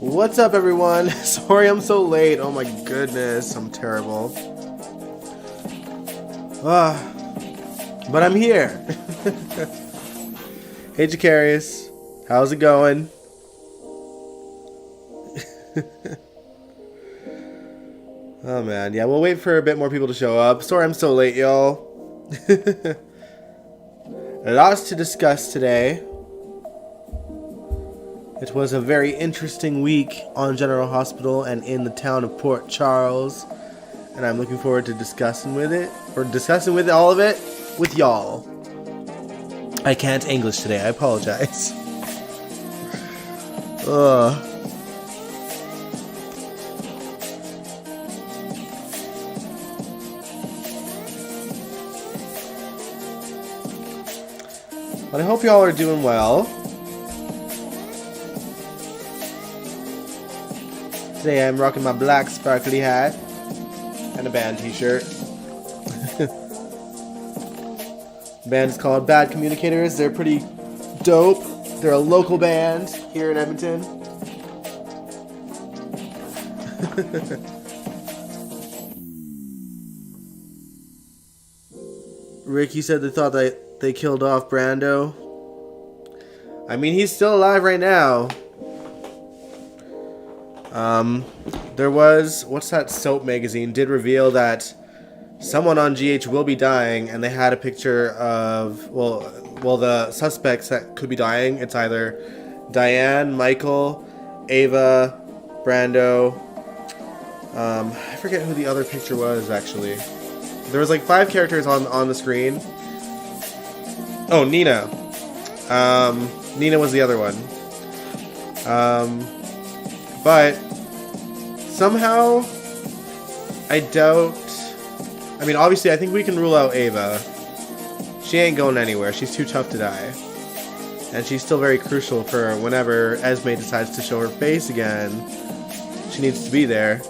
What's up, everyone? Sorry I'm so late. Oh my goodness, I'm terrible. But I'm here. Hey, Jacarius. How's it going? Oh man, yeah, we'll wait for a bit more people to show up. Sorry I'm so late, y'all. Lots to discuss today. It was a very interesting week on General Hospital and in the town of Port Charles, and I'm looking forward to discussing all of it with y'all. I can't English today, I apologize. Ugh. But I hope y'all are doing well. Today I'm rocking my black sparkly hat and a band t-shirt. Band is called Bad Communicators. They're pretty dope. They're a local band here in Edmonton. Ricky said they thought that they killed off Brando. I mean, he's still alive right now. There was, what's that soap magazine, did reveal that someone on GH will be dying, and they had a picture of, well, the suspects that could be dying. It's either Diane, Michael, Ava, Brando. I forget who the other picture was, actually. There was like 5 characters on the screen. Oh, Nina. Nina was the other one. But somehow, I doubt... I mean, obviously, I think we can rule out Ava. She ain't going anywhere. She's too tough to die. And she's still very crucial for whenever Esme decides to show her face again. She needs to be there.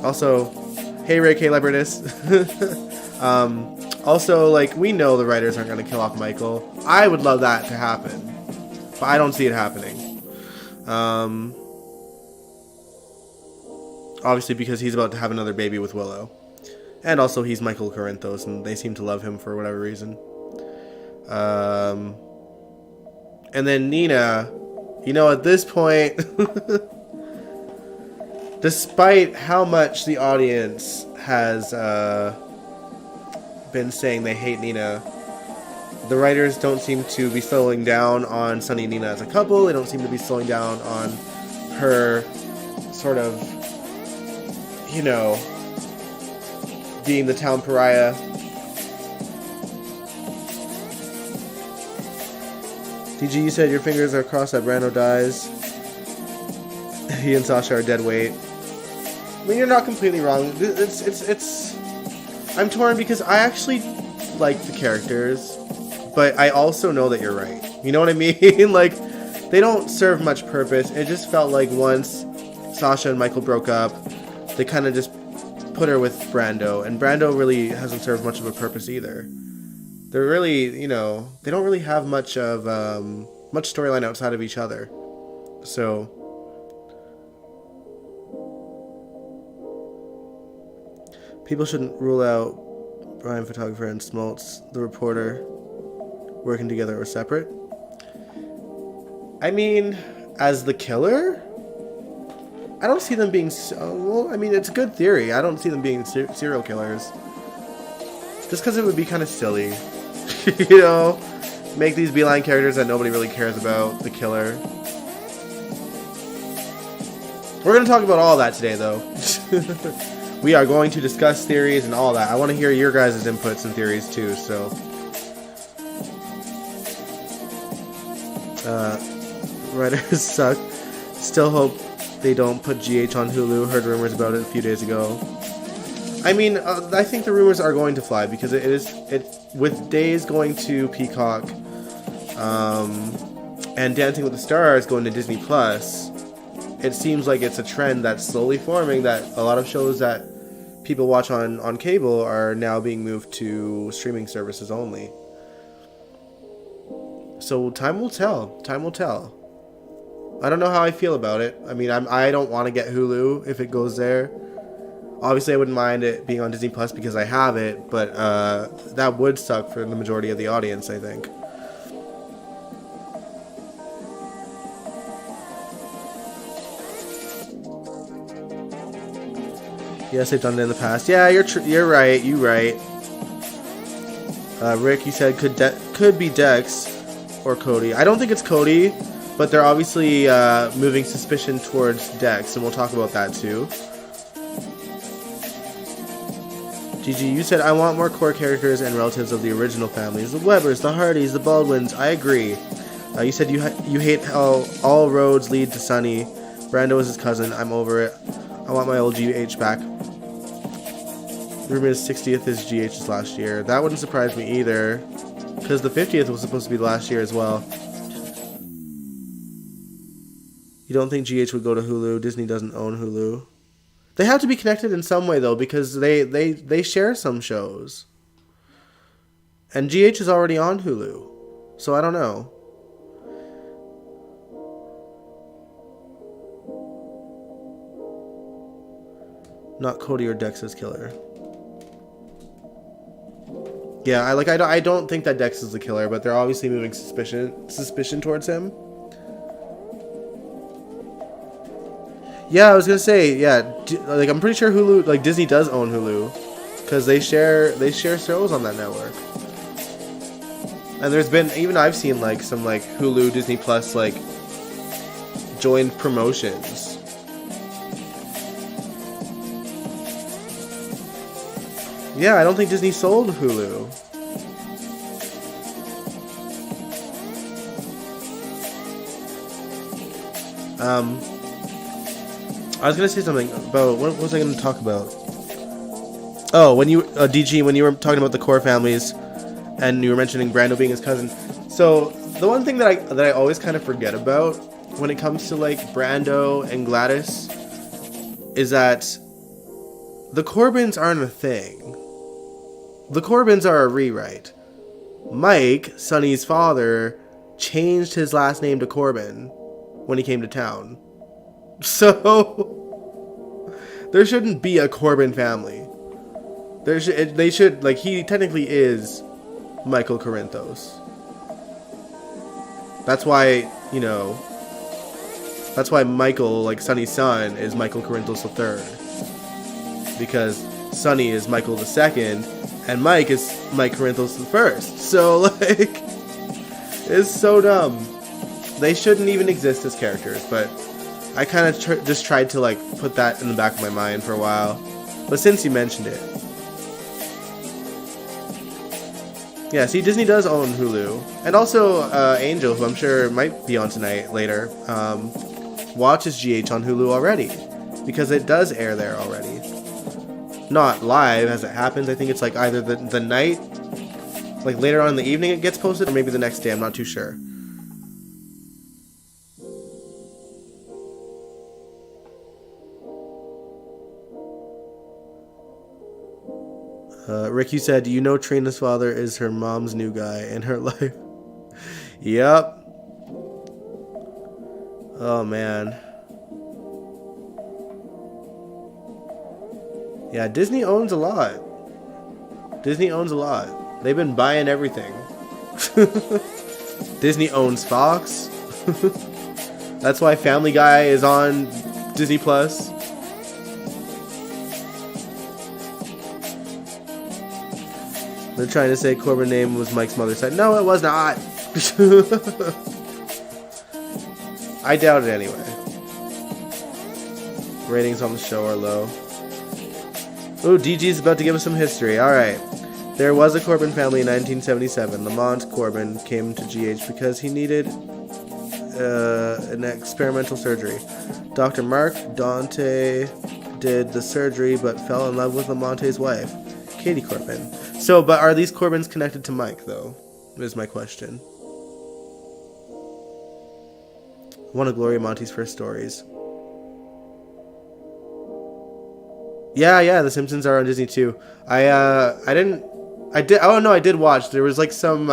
Also, hey Rick, hey Leopardus. Also, like, we know the writers aren't going to kill off Michael. I would love that to happen. But I don't see it happening. Obviously because he's about to have another baby with Willow. And also he's Michael Corinthos, and they seem to love him for whatever reason. And then Nina, you know, at this point, despite how much the audience has been saying they hate Nina, the writers don't seem to be slowing down on Sunny and Nina as a couple. They don't seem to be slowing down on her sort of, you know, being the town pariah. DG, you said your fingers are crossed that Brando dies. He and Sasha are dead weight. I mean, you're not completely wrong. It's I'm torn because I actually like the characters, but I also know that you're right. You know what I mean? Like, they don't serve much purpose. It just felt like once Sasha and Michael broke up, they kind of just put her with Brando, and Brando really hasn't served much of a purpose either. They're really, you know, they don't really have much of much storyline outside of each other. So people shouldn't rule out Brian, photographer, and Smoltz, the reporter, working together or separate. I mean, as the killer, I don't see them being... well, I mean, it's a good theory. I don't see them being serial killers. Just because it would be kind of silly. You know? Make these beeline characters that nobody really cares about the killer. We're going to talk about all that today, though. We are going to discuss theories and all that. I want to hear your guys' inputs and theories, too, so... writers suck. Still hope they don't put GH on Hulu. Heard rumors about it a few days ago. I mean, I think the rumors are going to fly because it with Days going to Peacock, and Dancing with the Stars going to Disney Plus. It seems like it's a trend that's slowly forming, that a lot of shows that people watch on cable are now being moved to streaming services only. So time will tell. Time will tell. I don't know how I feel about it. I mean, I don't want to get Hulu if it goes there. Obviously, I wouldn't mind it being on Disney Plus because I have it, but that would suck for the majority of the audience, I think. Yes, they've done it in the past. Yeah, you're right. You're right. Rick, you said could be Dex or Cody. I don't think it's Cody, but they're obviously moving suspicion towards Dex, and we'll talk about that too. Gigi, you said I want more core characters and relatives of the original families. The Webbers, the Hardys, the Baldwins. I agree. You said you hate how all roads lead to Sunny. Brando is his cousin. I'm over it. I want my old GH back. Rumored 60th is GH's last year. That wouldn't surprise me either, because the 50th was supposed to be last year as well. You don't think GH would go to Hulu? Disney doesn't own Hulu. They have to be connected in some way, though, because they share some shows. And GH is already on Hulu, so I don't know. Not Cody or Dex's killer. Yeah, I don't think that Dex is the killer, but they're obviously moving suspicion towards him. Yeah, I was gonna say, yeah, like I'm pretty sure Hulu, like Disney does own Hulu, because they share shows on that network. And there's been, even I've seen like some like Hulu Disney Plus like joined promotions. Yeah, I don't think Disney sold Hulu. I was gonna say something about, what was I gonna talk about? Oh, when you DG, when you were talking about the core families, and you were mentioning Brando being his cousin. So the one thing that I always kind of forget about when it comes to like Brando and Gladys is that the Corbins aren't a thing. The Corbins are a rewrite. Mike, Sonny's father, changed his last name to Corbin when he came to town. So there shouldn't be a Corbin family. They should, like, he technically is Michael Corinthos. That's why, you know, that's why Michael, like Sonny's son, is Michael Corinthos III. Because Sonny is Michael II, and Mike is Mike Corinthos I. So, like, it's so dumb. They shouldn't even exist as characters, but I kind of just tried to, like, put that in the back of my mind for a while. But since you mentioned it. Yeah, see, Disney does own Hulu. And also, Angel, who I'm sure might be on tonight later, watches GH on Hulu already. Because it does air there already. Not live as it happens. I think it's like either the night, like later on in the evening it gets posted, or maybe the next day. I'm not too sure. Rick, you said, you know Trina's father is her mom's new guy in her life. Yep. Oh, man. Yeah, Disney owns a lot. Disney owns a lot. They've been buying everything. Disney owns Fox. That's why Family Guy is on Disney Plus. They're trying to say Corbin's name was Mike's mother's side. No, it was not. I doubt it anyway. Ratings on the show are low. Ooh, DG's about to give us some history. Alright. There was a Corbin family in 1977. Lamont Corbin came to GH because he needed an experimental surgery. Dr. Mark Dante did the surgery but fell in love with Lamonte's wife, Katie Corbin. So, but are these Corbins connected to Mike, though? Is my question. One of Gloria Monty's first stories. Yeah, The Simpsons are on Disney too. I did watch. There was like some,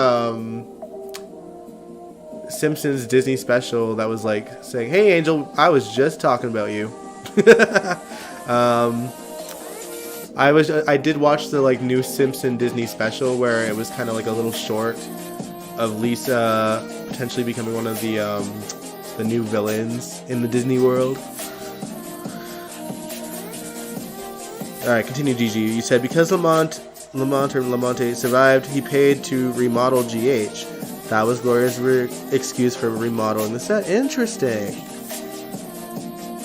Simpsons Disney special that was like saying, "Hey Angel, I was just talking about you." I did watch the like new Simpson Disney special where it was kind of like a little short of Lisa potentially becoming one of the new villains in the Disney world. All right, continue, Gigi. You said because Lamont survived, he paid to remodel GH. That was Gloria's excuse for remodeling the set. Interesting.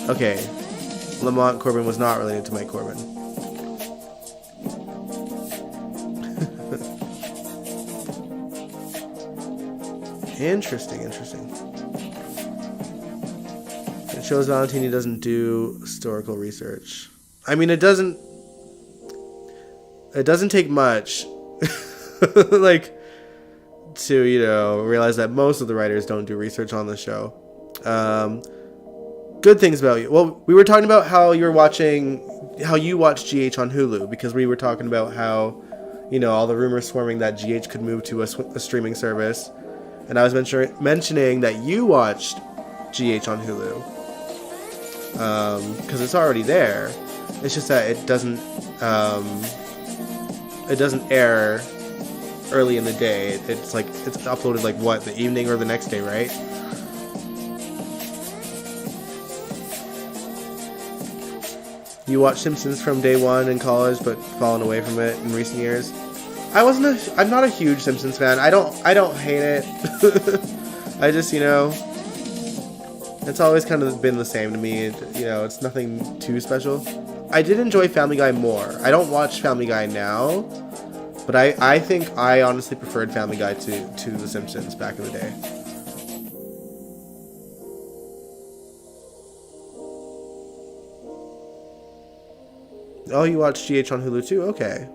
Okay, Lamont Corbin was not related to Mike Corbin. Interesting. It shows Valentini doesn't do historical research. I mean, it doesn't take much, like, to, realize that most of the writers don't do research on the show. Good things about you. Well, we were talking about how you watch GH on Hulu, because we were talking about how, all the rumors swarming that GH could move to a streaming service. And I was mentioning that you watched GH on Hulu. Because it's already there. It's just that it doesn't air early in the day. It's uploaded the evening or the next day, right? You watched Simpsons from day one in college, but fallen away from it in recent years. I'm not a huge Simpsons fan. I don't hate it. I just, it's always kind of been the same to me. It's nothing too special. I did enjoy Family Guy more. I don't watch Family Guy now, but I think I honestly preferred Family Guy to The Simpsons back in the day. Oh, you watched GH on Hulu too? Okay.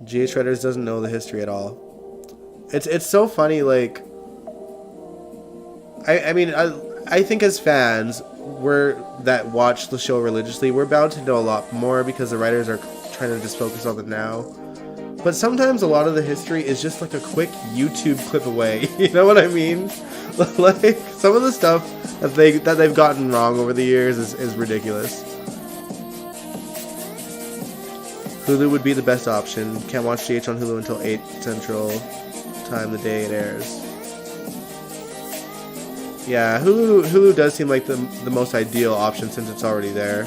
GH Writers doesn't know the history at all. It's so funny, I think as fans, that watch the show religiously, we're bound to know a lot more because the writers are trying to just focus on the now. But sometimes a lot of the history is just like a quick YouTube clip away. You know what I mean? Like some of the stuff that they've gotten wrong over the years is ridiculous. Hulu would be the best option. Can't watch GH on Hulu until 8 Central Time the day it airs. Yeah, Hulu does seem like the most ideal option since it's already there.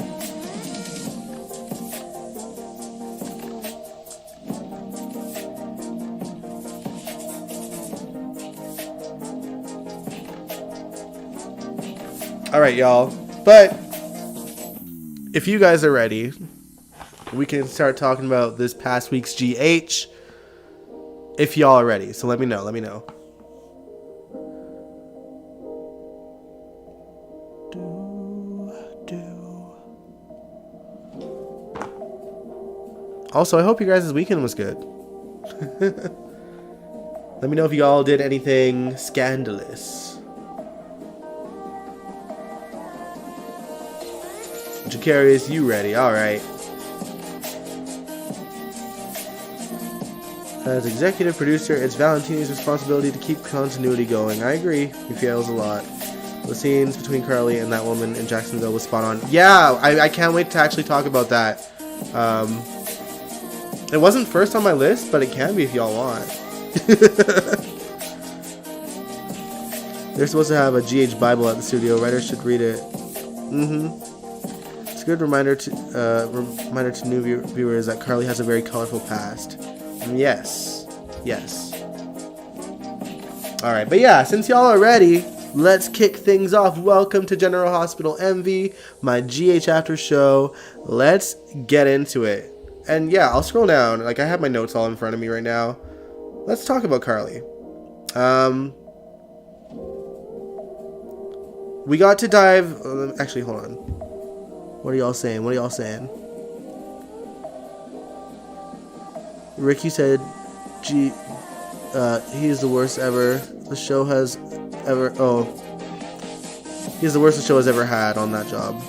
Alright, y'all. But if you guys are ready, we can start talking about this past week's GH. If y'all are ready. So let me know. Also, I hope you guys' weekend was good. Let me know if y'all did anything scandalous. Jacarius, you ready? Alright. As executive producer, it's Valentini's responsibility to keep continuity going. I agree. He fails a lot. The scenes between Carly and that woman in Jacksonville was spot on. Yeah, I can't wait to actually talk about that. It wasn't first on my list, but it can be if y'all want. They're supposed to have a GH Bible at the studio. Writers should read it. It's a good reminder to new viewers that Carly has a very colorful past. Yes. Alright, but yeah, since y'all are ready, let's kick things off. Welcome to General Hospital MV, my GH after show. Let's get into it. And yeah, I'll scroll down. I have my notes all in front of me right now. Let's talk about Carly. We got to dive... actually, hold on. What are y'all saying? Ricky said, he's the worst ever. The show has ever... Oh. He's the worst the show has ever had on that job.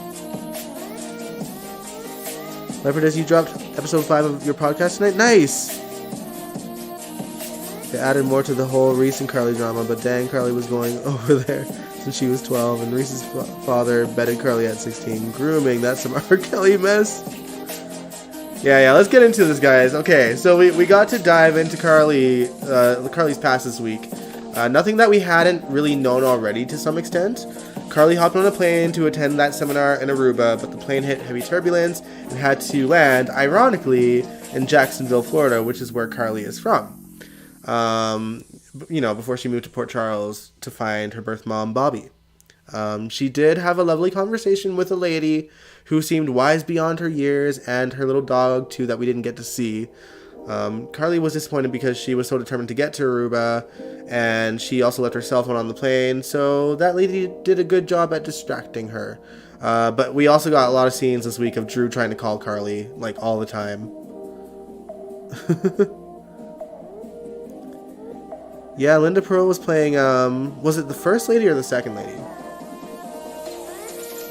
Leopardess, you dropped episode 5 of your podcast tonight? Nice! They added more to the whole Reese and Carly drama, but dang, Carly was going over there since she was 12, and Reese's father bedded Carly at 16. Grooming, that's some R. Kelly mess. Yeah, let's get into this, guys. Okay, so we got to dive into Carly's past this week. Nothing that we hadn't really known already to some extent. Carly hopped on a plane to attend that seminar in Aruba, but the plane hit heavy turbulence and had to land, ironically, in Jacksonville, Florida, which is where Carly is from. Before she moved to Port Charles to find her birth mom, Bobby. She did have a lovely conversation with a lady who seemed wise beyond her years, and her little dog, too, that we didn't get to see. Carly was disappointed because she was so determined to get to Aruba, and she also left her cell phone on the plane, so that lady did a good job at distracting her. But we also got a lot of scenes this week of Drew trying to call Carly, like, all the time. Yeah, Linda Pearl was playing, was it the first lady or the second lady?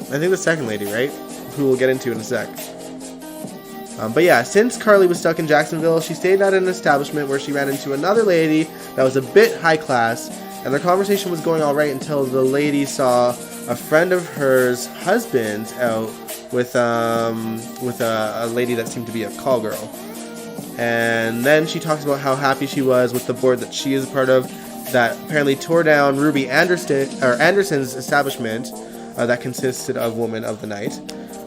I think the second lady, right? Who we'll get into in a sec. But yeah, since Carly was stuck in Jacksonville, she stayed at an establishment where she ran into another lady that was a bit high class, and their conversation was going all right until the lady saw a friend of hers husband out with a lady that seemed to be a call girl. And then she talks about how happy she was with the board that she is a part of that apparently tore down Ruby Anderson's establishment that consisted of Woman of the Night.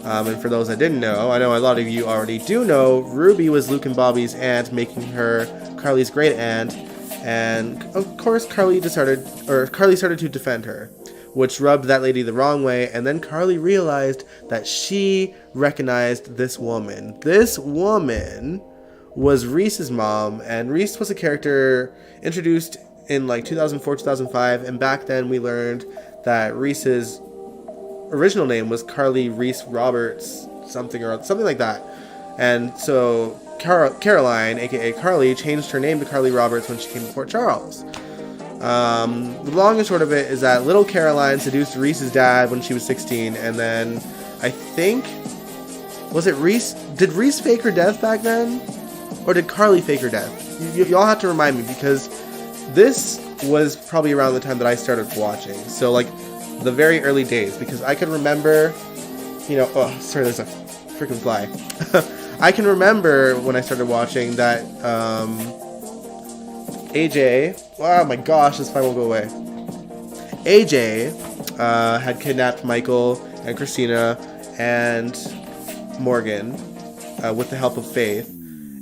And for those that didn't know, I know a lot of you already do know, Ruby was Luke and Bobby's aunt, making her Carly's great aunt. And of course, Carly started to defend her, which rubbed that lady the wrong way. And then Carly realized that she recognized this woman. This woman was Reese's mom, and Reese was a character introduced in like 2004, 2005, and back then we learned that Reese's original name was Carly Reese Roberts, something like that. And so Caroline, aka Carly, changed her name to Carly Roberts when she came to Port Charles. The long and short of it is that little Caroline seduced Reese's dad when she was 16, and then I think, was it Reese? Did Reese fake her death back then? Or did Carly fake her death? Y'all have to remind me, because this was probably around the time that I started watching. So, like, the very early days. Because I can remember, oh, sorry, there's a freaking fly. I can remember when I started watching that AJ, oh my gosh, this fly won't go away. AJ had kidnapped Michael and Christina and Morgan with the help of Faith.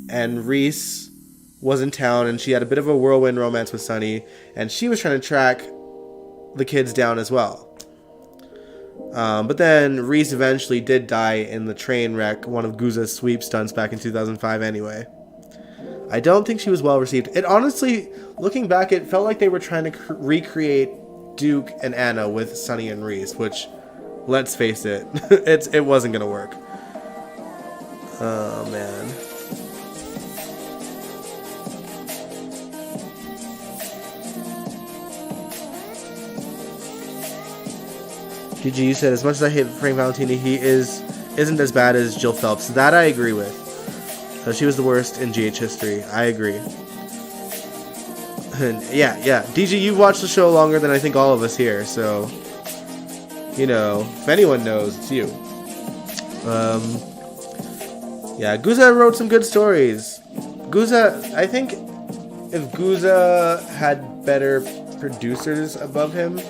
And Reese was in town, and she had a bit of a whirlwind romance with Sonny, and she was trying to track the kids down as well. But then Reese eventually did die in the train wreck, one of Guza's sweep stunts back in 2005 anyway. I don't think she was well received. It honestly, looking back, it felt like they were trying to recreate Duke and Anna with Sonny and Reese, which, let's face it, it wasn't going to work. Oh, man. GG said, as much as I hate Frank Valentini, he isn't as bad as Jill Phelps. That I agree with. She was the worst in GH history. I agree. And yeah. DG, you've watched the show longer than I think all of us here, so, if anyone knows, it's you. Yeah, Guza wrote some good stories. I think if Guza had better producers above him,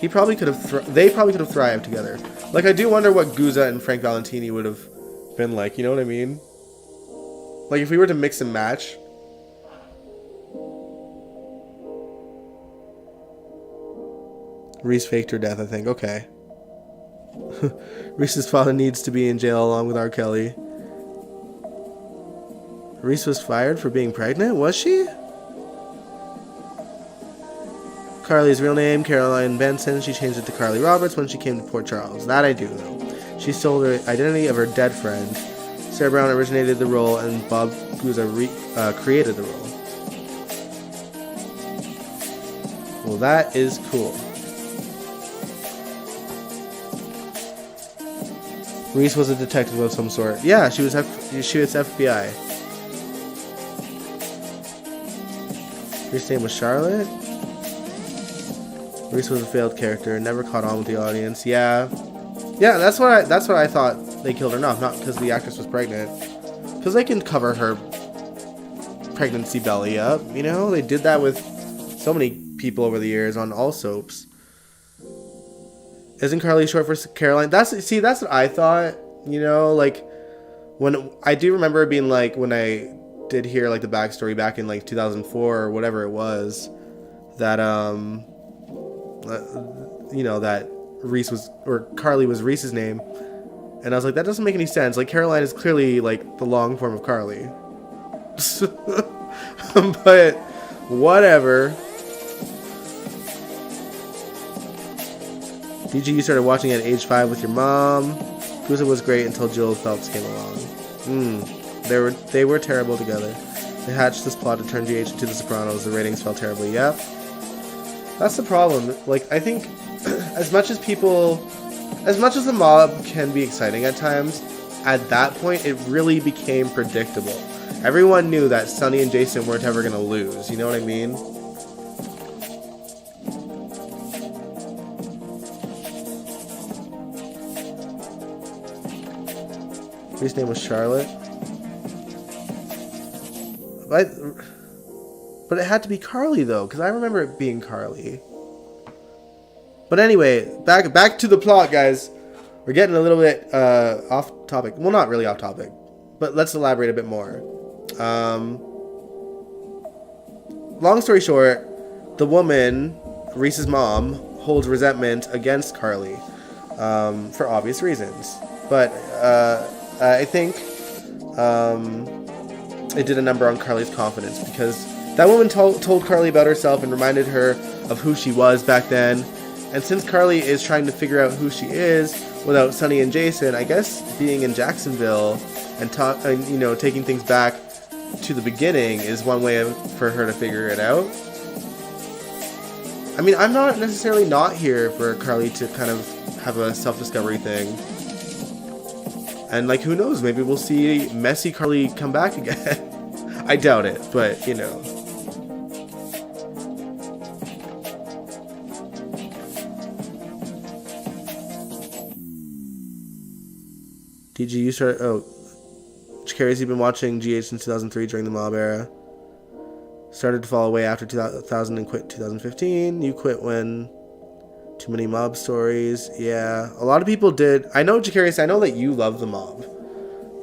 they probably could have thrived together. Like, I do wonder what Guza and Frank Valentini would have been like, you know what I mean? Like, if we were to mix and match. Reese faked her death, I think. Okay. Reese's father needs to be in jail along with R. Kelly. Reese was fired for being pregnant? Was she? Carly's real name, Caroline Benson. She changed it to Carly Roberts when she came to Port Charles. That I do know. She stole the identity of her dead friend. Sarah Brown originated the role, and Bob Guza created the role. Well, that is cool. Reese was a detective of some sort. Yeah, she was FBI. Reese's name was Charlotte? Reese was a failed character, never caught on with the audience. Yeah. Yeah, that's what I thought they killed her off, not because the actress was pregnant. Because they can cover her pregnancy belly up, you know? They did that with so many people over the years on all soaps. Isn't Carly short for Caroline? That's what I thought, you know? Like, when I do remember being like, when I did hear like the backstory back in like 2004 or whatever it was, that you know, that Reese was, or Carly was Reese's name, and I was like, that doesn't make any sense. Like, Caroline is clearly like the long form of Carly. But whatever. DG, you started watching at age 5 with your mom. Kusa was great until Jill Phelps came along. They were terrible together. They hatched this plot to turn GH into The Sopranos. The ratings fell terribly. Yep. That's the problem. Like, I think as much as the mob can be exciting at times, at that point it really became predictable. Everyone knew that Sonny and Jason weren't ever going to lose. You know what I mean? His name was Charlotte. But it had to be Carly, though, because I remember it being Carly. But anyway, back to the plot, guys. We're getting a little bit off topic. Well, not really off topic, but let's elaborate a bit more. Long story short, the woman, Reese's mom, holds resentment against Carly for obvious reasons. But I think it did a number on Carly's confidence, because that woman told Carly about herself and reminded her of who she was back then. And since Carly is trying to figure out who she is without Sonny and Jason, I guess being in Jacksonville and taking things back to the beginning is one way for her to figure it out. I mean, I'm not necessarily not here for Carly to kind of have a self-discovery thing. And, like, who knows? Maybe we'll see messy Carly come back again. I doubt it, but, you know. DG, you started... Oh. Carrie's been watching GH since 2003 during the mob era. Started to fall away after 2000 and quit 2015. You quit when... Too many mob stories. Yeah. A lot of people did. I know, Jacarius, I know that you love the mob.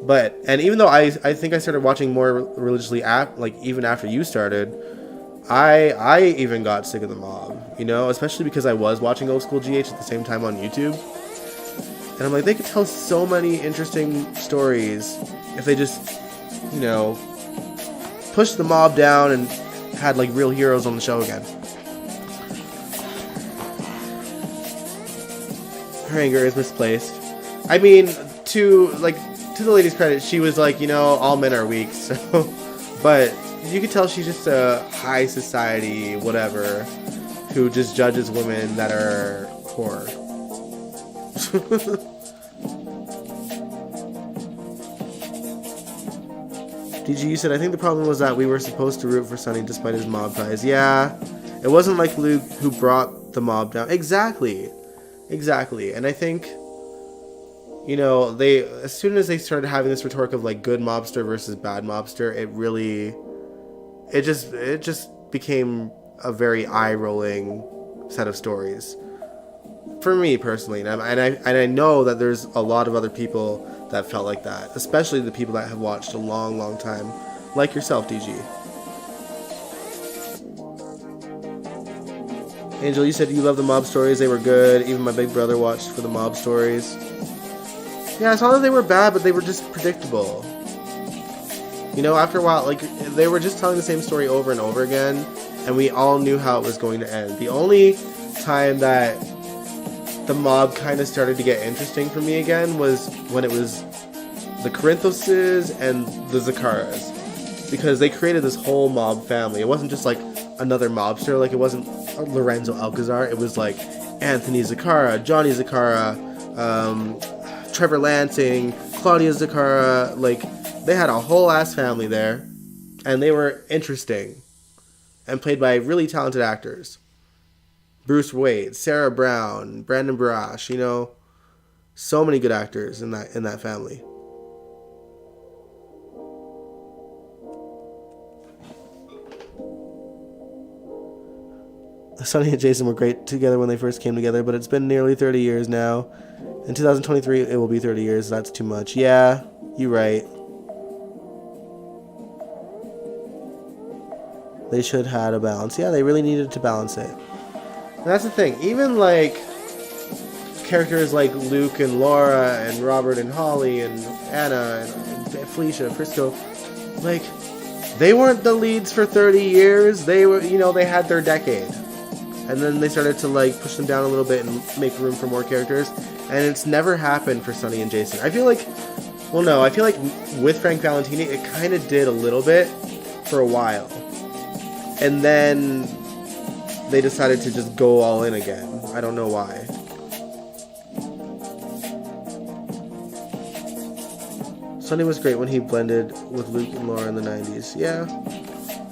But... And even though I think I started watching more religiously even after you started... I even got sick of the mob. You know? Especially because I was watching old school GH at the same time on YouTube. And I'm like, they could tell so many interesting stories if they just, you know, pushed the mob down and had, like, real heroes on the show again. Her anger is misplaced. I mean, to the lady's credit, she was like, you know, all men are weak, so... But you could tell she's just a high society, whatever, who just judges women that are poor. DG, you said, I think the problem was that we were supposed to root for Sonny despite his mob ties. Yeah, it wasn't like Luke who brought the mob down. Exactly. And I think, you know, as soon as they started having this rhetoric of, like, good mobster versus bad mobster, it just became a very eye-rolling set of stories. For me, personally. And I know that there's a lot of other people that felt like that. Especially the people that have watched a long, long time. Like yourself, DG. Angel, you said you love the mob stories. They were good. Even my big brother watched for the mob stories. Yeah, it's not that they were bad, but they were just predictable. You know, after a while, like, they were just telling the same story over and over again. And we all knew how it was going to end. The only time that the mob kind of started to get interesting for me again was when it was the Corinthoses and the Zaccaras, because they created this whole mob family. It wasn't just like another mobster, like it wasn't Lorenzo Alcazar, it was like Anthony Zaccara, Johnny Zaccara, Trevor Lansing, Claudia Zaccara. Like, they had a whole ass family there, and they were interesting. and played by really talented actors. Bruce Wade, Sarah Brown, Brandon Barash, you know, so many good actors in that family. Sonny and Jason were great together when they first came together, but it's been nearly 30 years now. In 2023, it will be 30 years. That's too much. Yeah, you're right. They should have had a balance. Yeah, they really needed to balance it. And that's the thing. Even, like, characters like Luke and Laura and Robert and Holly and Anna and Felicia and Frisco, like, they weren't the leads for 30 years. They were, you know, they had their decade. And then they started to, like, push them down a little bit and make room for more characters. And it's never happened for Sonny and Jason. I feel like, well, no, I feel like with Frank Valentini, it kind of did a little bit for a while. And then they decided to just go all in again. I don't know why. Sonny was great when he blended with Luke and Laura in the 90s. Yeah.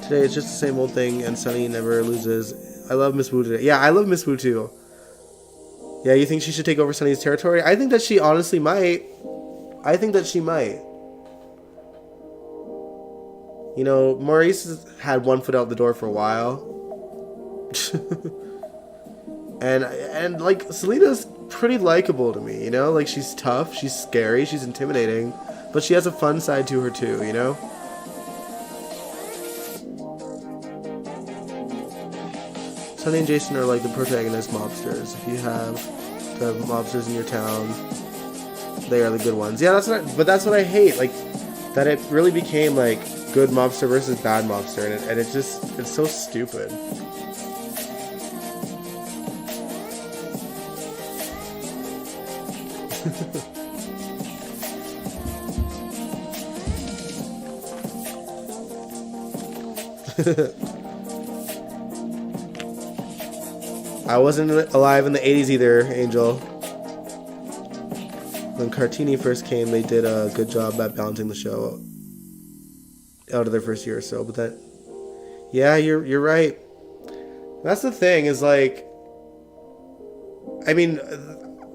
Today it's just the same old thing, and Sonny never loses. I love Miss Wu today. Yeah, I love Miss Wu too. Yeah, you think she should take over Sonny's territory? I think that she honestly might. I think that she might. You know, Maurice has had one foot out the door for a while. and like, Selena's pretty likable to me, you know? Like, she's tough, she's scary, she's intimidating. But she has a fun side to her too, you know? Sonny and Jason are like the protagonist mobsters. If you have the mobsters in your town, they are the good ones. Yeah, that's what I hate. Like, that it really became like good mobster versus bad mobster, and it's so stupid. I wasn't alive in the 80s either, Angel. When Cartini first came, they did a good job at balancing the show out of their first year or so. But that, yeah, you're right. That's the thing, is like, I mean,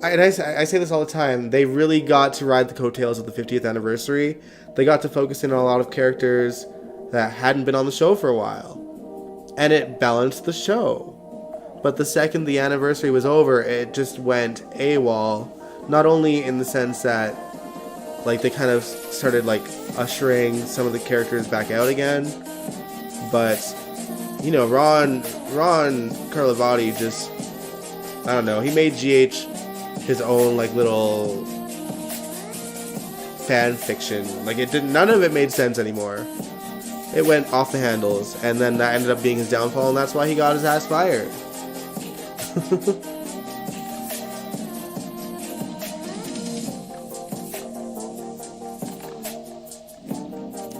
I say this all the time, they really got to ride the coattails of the 50th anniversary. They got to focus in on a lot of characters that hadn't been on the show for a while. And it balanced the show. But the second the anniversary was over, it just went AWOL. Not only in the sense that, like, they kind of started, like, ushering some of the characters back out again, but, you know, Ron Carlivati just, I don't know, he made GH his own, like, little fan fiction. Like, none of it made sense anymore. It went off the handles, and then that ended up being his downfall, and that's why he got his ass fired.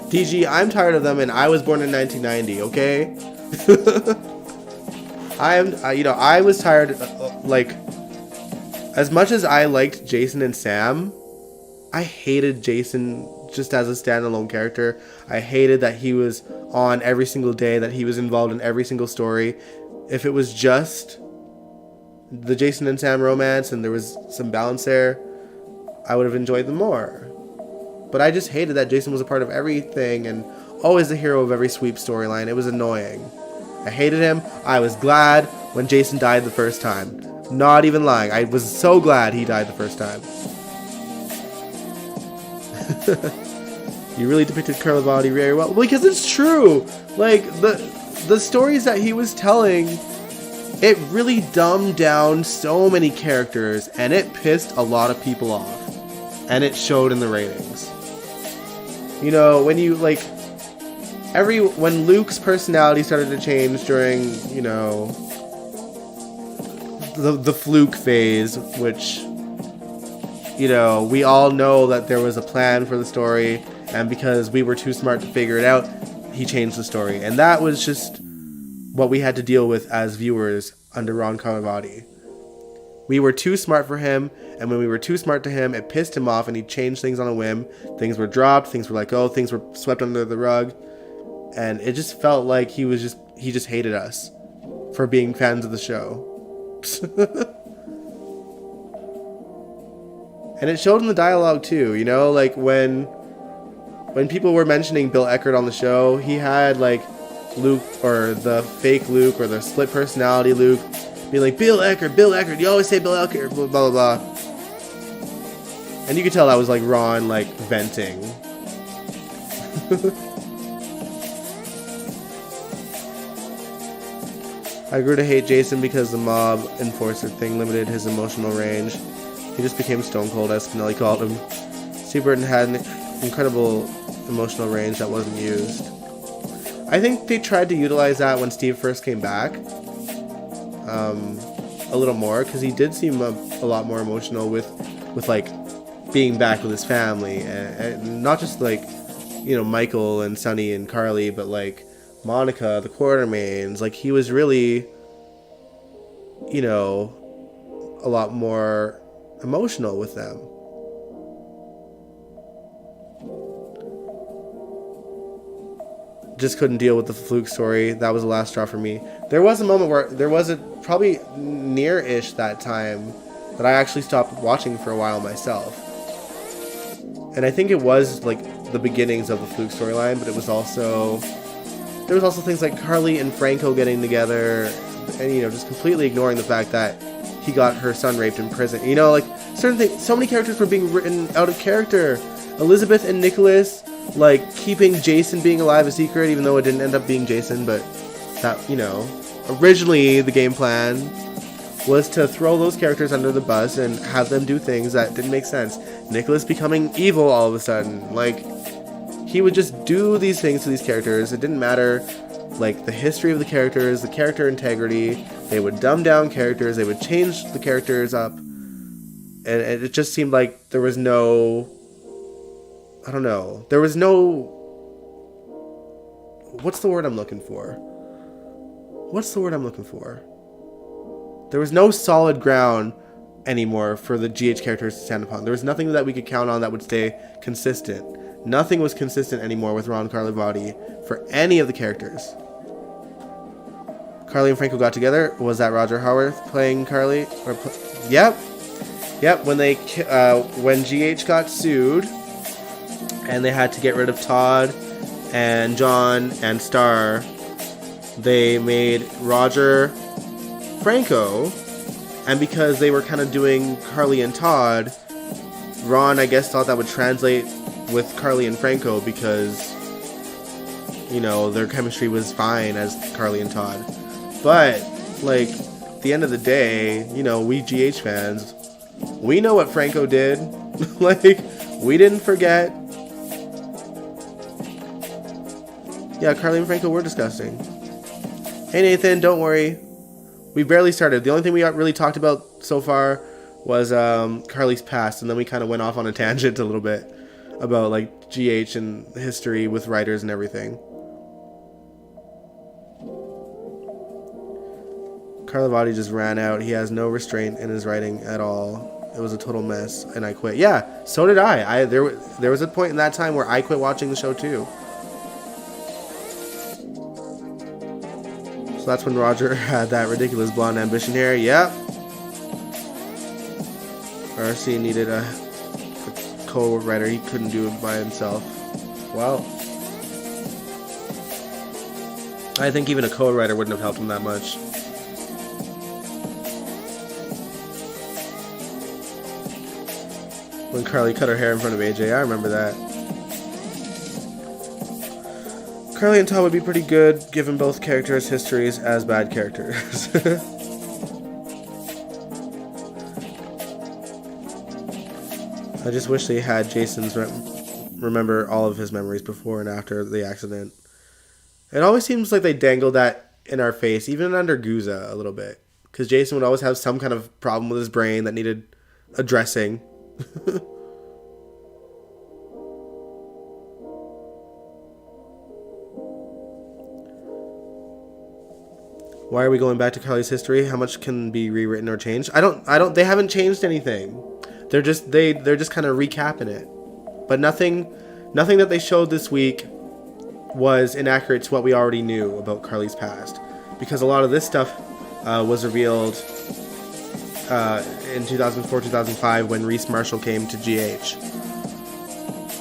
DG, I'm tired of them, and I was born in 1990, okay? I was tired, like, as much as I liked Jason and Sam, I hated Jason just as a standalone character. I hated that he was on every single day, that he was involved in every single story. If it was just the Jason and Sam romance and there was some balance there, I would have enjoyed them more. But I just hated that Jason was a part of everything and always the hero of every sweep storyline. It was annoying. I hated him. I was glad when Jason died the first time. Not even lying. I was so glad he died the first time. You really depicted Carlivati very well. Because it's true. Like, the stories that he was telling, it really dumbed down so many characters, and it pissed a lot of people off. And it showed in the ratings. You know, when you, like, when Luke's personality started to change during, you know, the fluke phase, which, you know, we all know that there was a plan for the story, and because we were too smart to figure it out, he changed the story. And that was just what we had to deal with as viewers under Ron Carlivati. We were too smart for him, and when we were too smart to him, it pissed him off, and he changed things on a whim. Things were dropped, things were let go, things were swept under the rug, and it just felt like he he just hated us for being fans of the show. And it showed in the dialogue too, you know, like when people were mentioning Bill Eckert on the show, he had like Luke, or the fake Luke, or the split personality Luke, being like, Bill Eckert, you always say Bill Eckert, blah, blah, blah. And you could tell that was like Ron, like, venting. I grew to hate Jason because the mob enforcer thing limited his emotional range. He just became stone cold, as Kennelly called him. Steve Burton had an incredible emotional range that wasn't used. I think they tried to utilize that when Steve first came back. A little more, because he did seem a lot more emotional with like being back with his family, and not just like, you know, Michael and Sonny and Carly, but like Monica, the Quartermains. Like, he was really, you know, a lot more emotional with them. Just couldn't deal with the Fluke story. That was the last straw for me. There was a moment where there was probably near-ish that time that I actually stopped watching for a while myself. And I think it was like the beginnings of the Fluke storyline, but it was also, there was also things like Carly and Franco getting together, and, you know, just completely ignoring the fact that he got her son raped in prison. You know, like, certain things, so many characters were being written out of character. Elizabeth and Nicholas, like, keeping Jason being alive a secret, even though it didn't end up being Jason, but that, you know, originally the game plan was to throw those characters under the bus and have them do things that didn't make sense. Nicholas becoming evil all of a sudden, like, he would just do these things to these characters. It didn't matter, like, the history of the characters, the character integrity. They would dumb down characters, they would change the characters up, and it just seemed like there was no, I don't know, there was no, what's the word I'm looking for? There was no solid ground anymore for the GH characters to stand upon. There was nothing that we could count on that would stay consistent. Nothing was consistent anymore with Ron Carlivati for any of the characters. Carly and Franco got together. Was that Roger Howarth playing Carly? Yep. When GH got sued, and they had to get rid of Todd and John and Star, they made Roger Franco, and because they were kind of doing Carly and Todd, Ron, I guess, thought that would translate with Carly and Franco because, you know, their chemistry was fine as Carly and Todd. But, like, at the end of the day, you know, we GH fans, we know what Franco did. Like, we didn't forget. Yeah, Carly and Franco were disgusting. Hey, Nathan, don't worry. We barely started. The only thing we got really talked about so far was Carly's past, and then we kind of went off on a tangent a little bit about, like, GH and history with writers and everything. Carlivati just ran out. He has no restraint in his writing at all. It was a total mess, and I quit. Yeah, so did I. There was a point in that time where I quit watching the show too. So that's when Roger had that ridiculous blonde ambition hair. Yep. RC needed a co-writer. He couldn't do it by himself. Well, I think even a co-writer wouldn't have helped him that much. When Carly cut her hair in front of AJ, I remember that. Carly and Todd would be pretty good, given both characters' histories as bad characters. I just wish they had Jason's remember all of his memories before and after the accident. It always seems like they dangle that in our face, even under Guza a little bit. Because Jason would always have some kind of problem with his brain that needed addressing. Why are we going back to Carly's history? How much can be rewritten or changed? They haven't changed anything. They're just kind of recapping it. But nothing that they showed this week was inaccurate to what we already knew about Carly's past, because a lot of this stuff was revealed in 2004-2005 when Reese Marshall came to GH.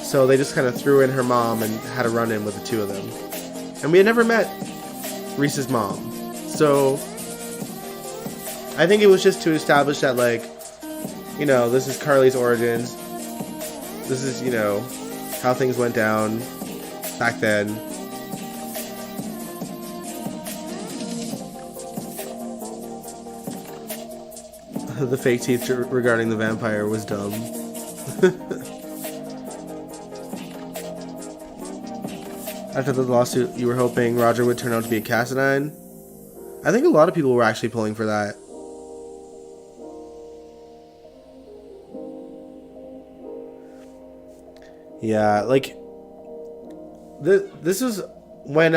So they just kind of threw in her mom and had a run-in with the two of them. And we had never met Reese's mom. So I think it was just to establish that, like, you know, this is Carly's origins. This is, you know, how things went down back then. The fake teeth regarding the vampire was dumb. After the lawsuit, you were hoping Roger would turn out to be a Cassadine? I think a lot of people were actually pulling for that. Yeah, like, this was when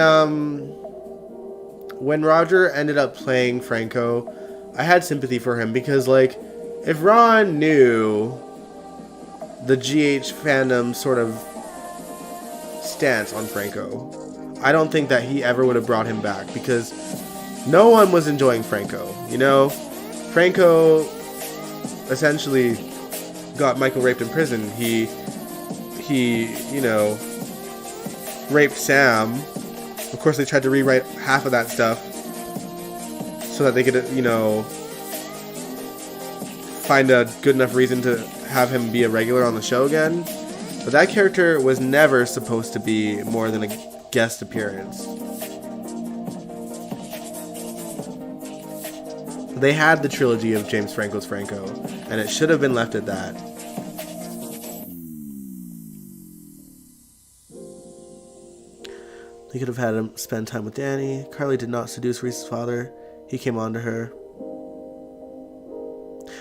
Roger ended up playing Franco. I had sympathy for him because, like, if Ron knew the GH fandom sort of stance on Franco, I don't think that he ever would have brought him back, because no one was enjoying Franco. You know, Franco essentially got Michael raped in prison. He you know, raped Sam. Of course, they tried to rewrite half of that stuff so that they could, you know, find a good enough reason to have him be a regular on the show again. But that character was never supposed to be more than a guest appearance. They had the trilogy of James Franco's Franco, and it should have been left at that. They could have had him spend time with Danny. Carly did not seduce Reese's father. He came on to her.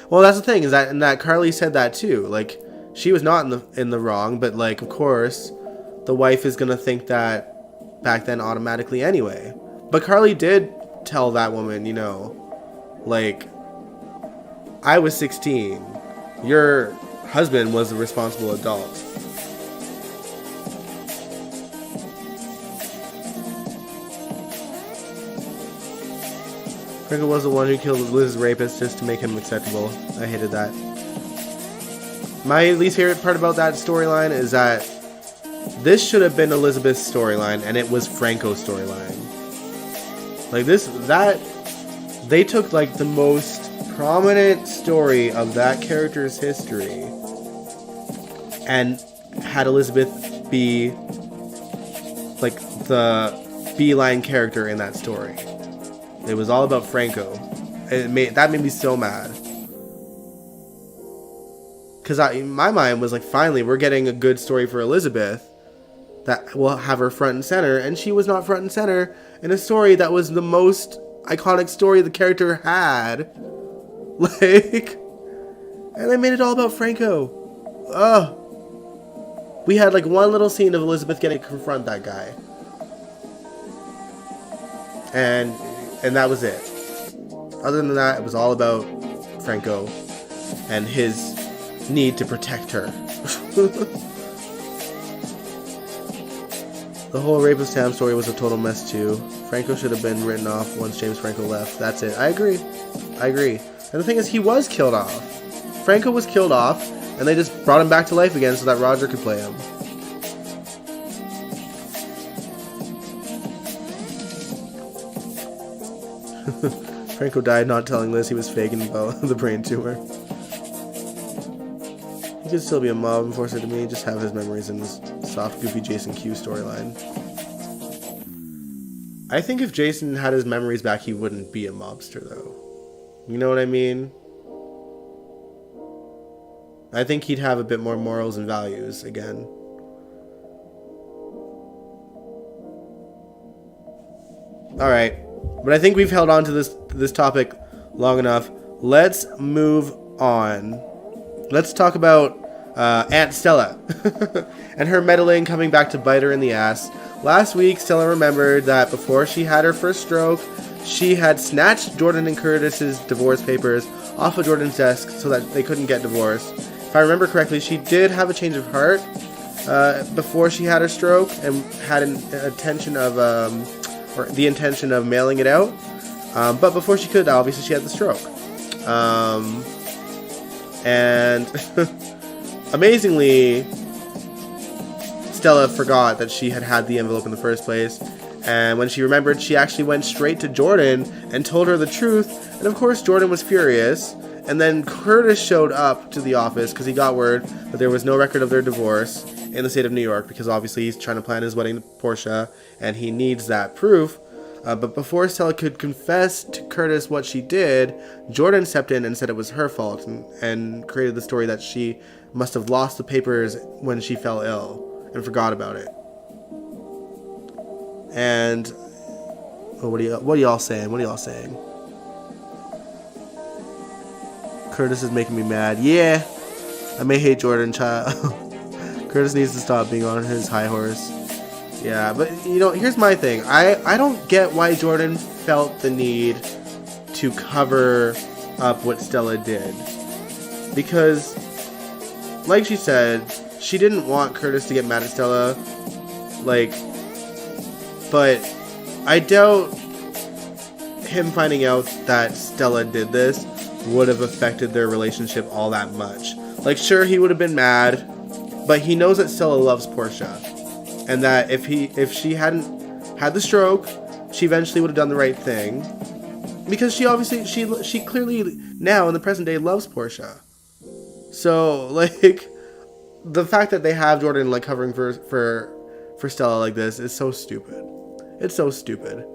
Well, that's the thing, is that Carly said that too. Like, she was not in the wrong, but, like, of course, the wife is gonna think that back then automatically anyway. But Carly did tell that woman, you know, like, I was 16. Your husband was the responsible adult. Franco was the one who killed Liz's rapist just to make him acceptable. I hated that. My least favorite part about that storyline is that this should have been Elizabeth's storyline, and it was Franco's storyline. Like, they took, like, the most prominent story of that character's history and had Elizabeth be, like, the beeline character in that story. It was all about Franco. That made me so mad. Because in my mind was like, finally, we're getting a good story for Elizabeth that will have her front and center. And she was not front and center in a story that was the most iconic story the character had. Like, and they made it all about Franco. Ugh. We had like one little scene of Elizabeth getting to confront that guy. And that was it. Other than that, it was all about Franco and his need to protect her. The whole Rape of Sam story was a total mess too. Franco should have been written off once James Franco left. That's it. I agree. And the thing is, he was killed off. Franco was killed off, and they just brought him back to life again so that Roger could play him. Franco died not telling Liz he was faking about the brain tumor. He could still be a mob enforcer to me, just have his memories in this soft, goofy Jason Q storyline. I think if Jason had his memories back, he wouldn't be a mobster, though. You know what I mean? I think he'd have a bit more morals and values again. Alright. But I think we've held on to this topic long enough. Let's move on. Let's talk about Aunt Stella and her meddling coming back to bite her in the ass. Last week, Stella remembered that before she had her first stroke, she had snatched Jordan and Curtis's divorce papers off of Jordan's desk so that they couldn't get divorced. If I remember correctly, she did have a change of heart before she had her stroke and had the intention of mailing it out. But before she could, obviously she had the stroke. And amazingly, Stella forgot that she had the envelope in the first place. And when she remembered, she actually went straight to Jordan and told her the truth. And of course, Jordan was furious. And then Curtis showed up to the office because he got word that there was no record of their divorce in the state of New York, because obviously he's trying to plan his wedding to Portia and he needs that proof. But before Stella could confess to Curtis what she did, Jordan stepped in and said it was her fault and created the story that she must have lost the papers when she fell ill and forgot about it. And what are y'all saying? What are y'all saying? Curtis is making me mad. Yeah, I may hate Jordan, child. Curtis needs to stop being on his high horse. Yeah, but here's my thing. I don't get why Jordan felt the need to cover up what Stella did. Because, like she said, she didn't want Curtis to get mad at Stella. But I doubt him finding out that Stella did this would have affected their relationship all that much. Sure, he would have been mad, but he knows that Stella loves Portia, and that if she hadn't had the stroke, she eventually would have done the right thing, because she clearly now in the present day loves Portia. So the fact that they have Jordan covering for Stella like this is so stupid. It's so stupid.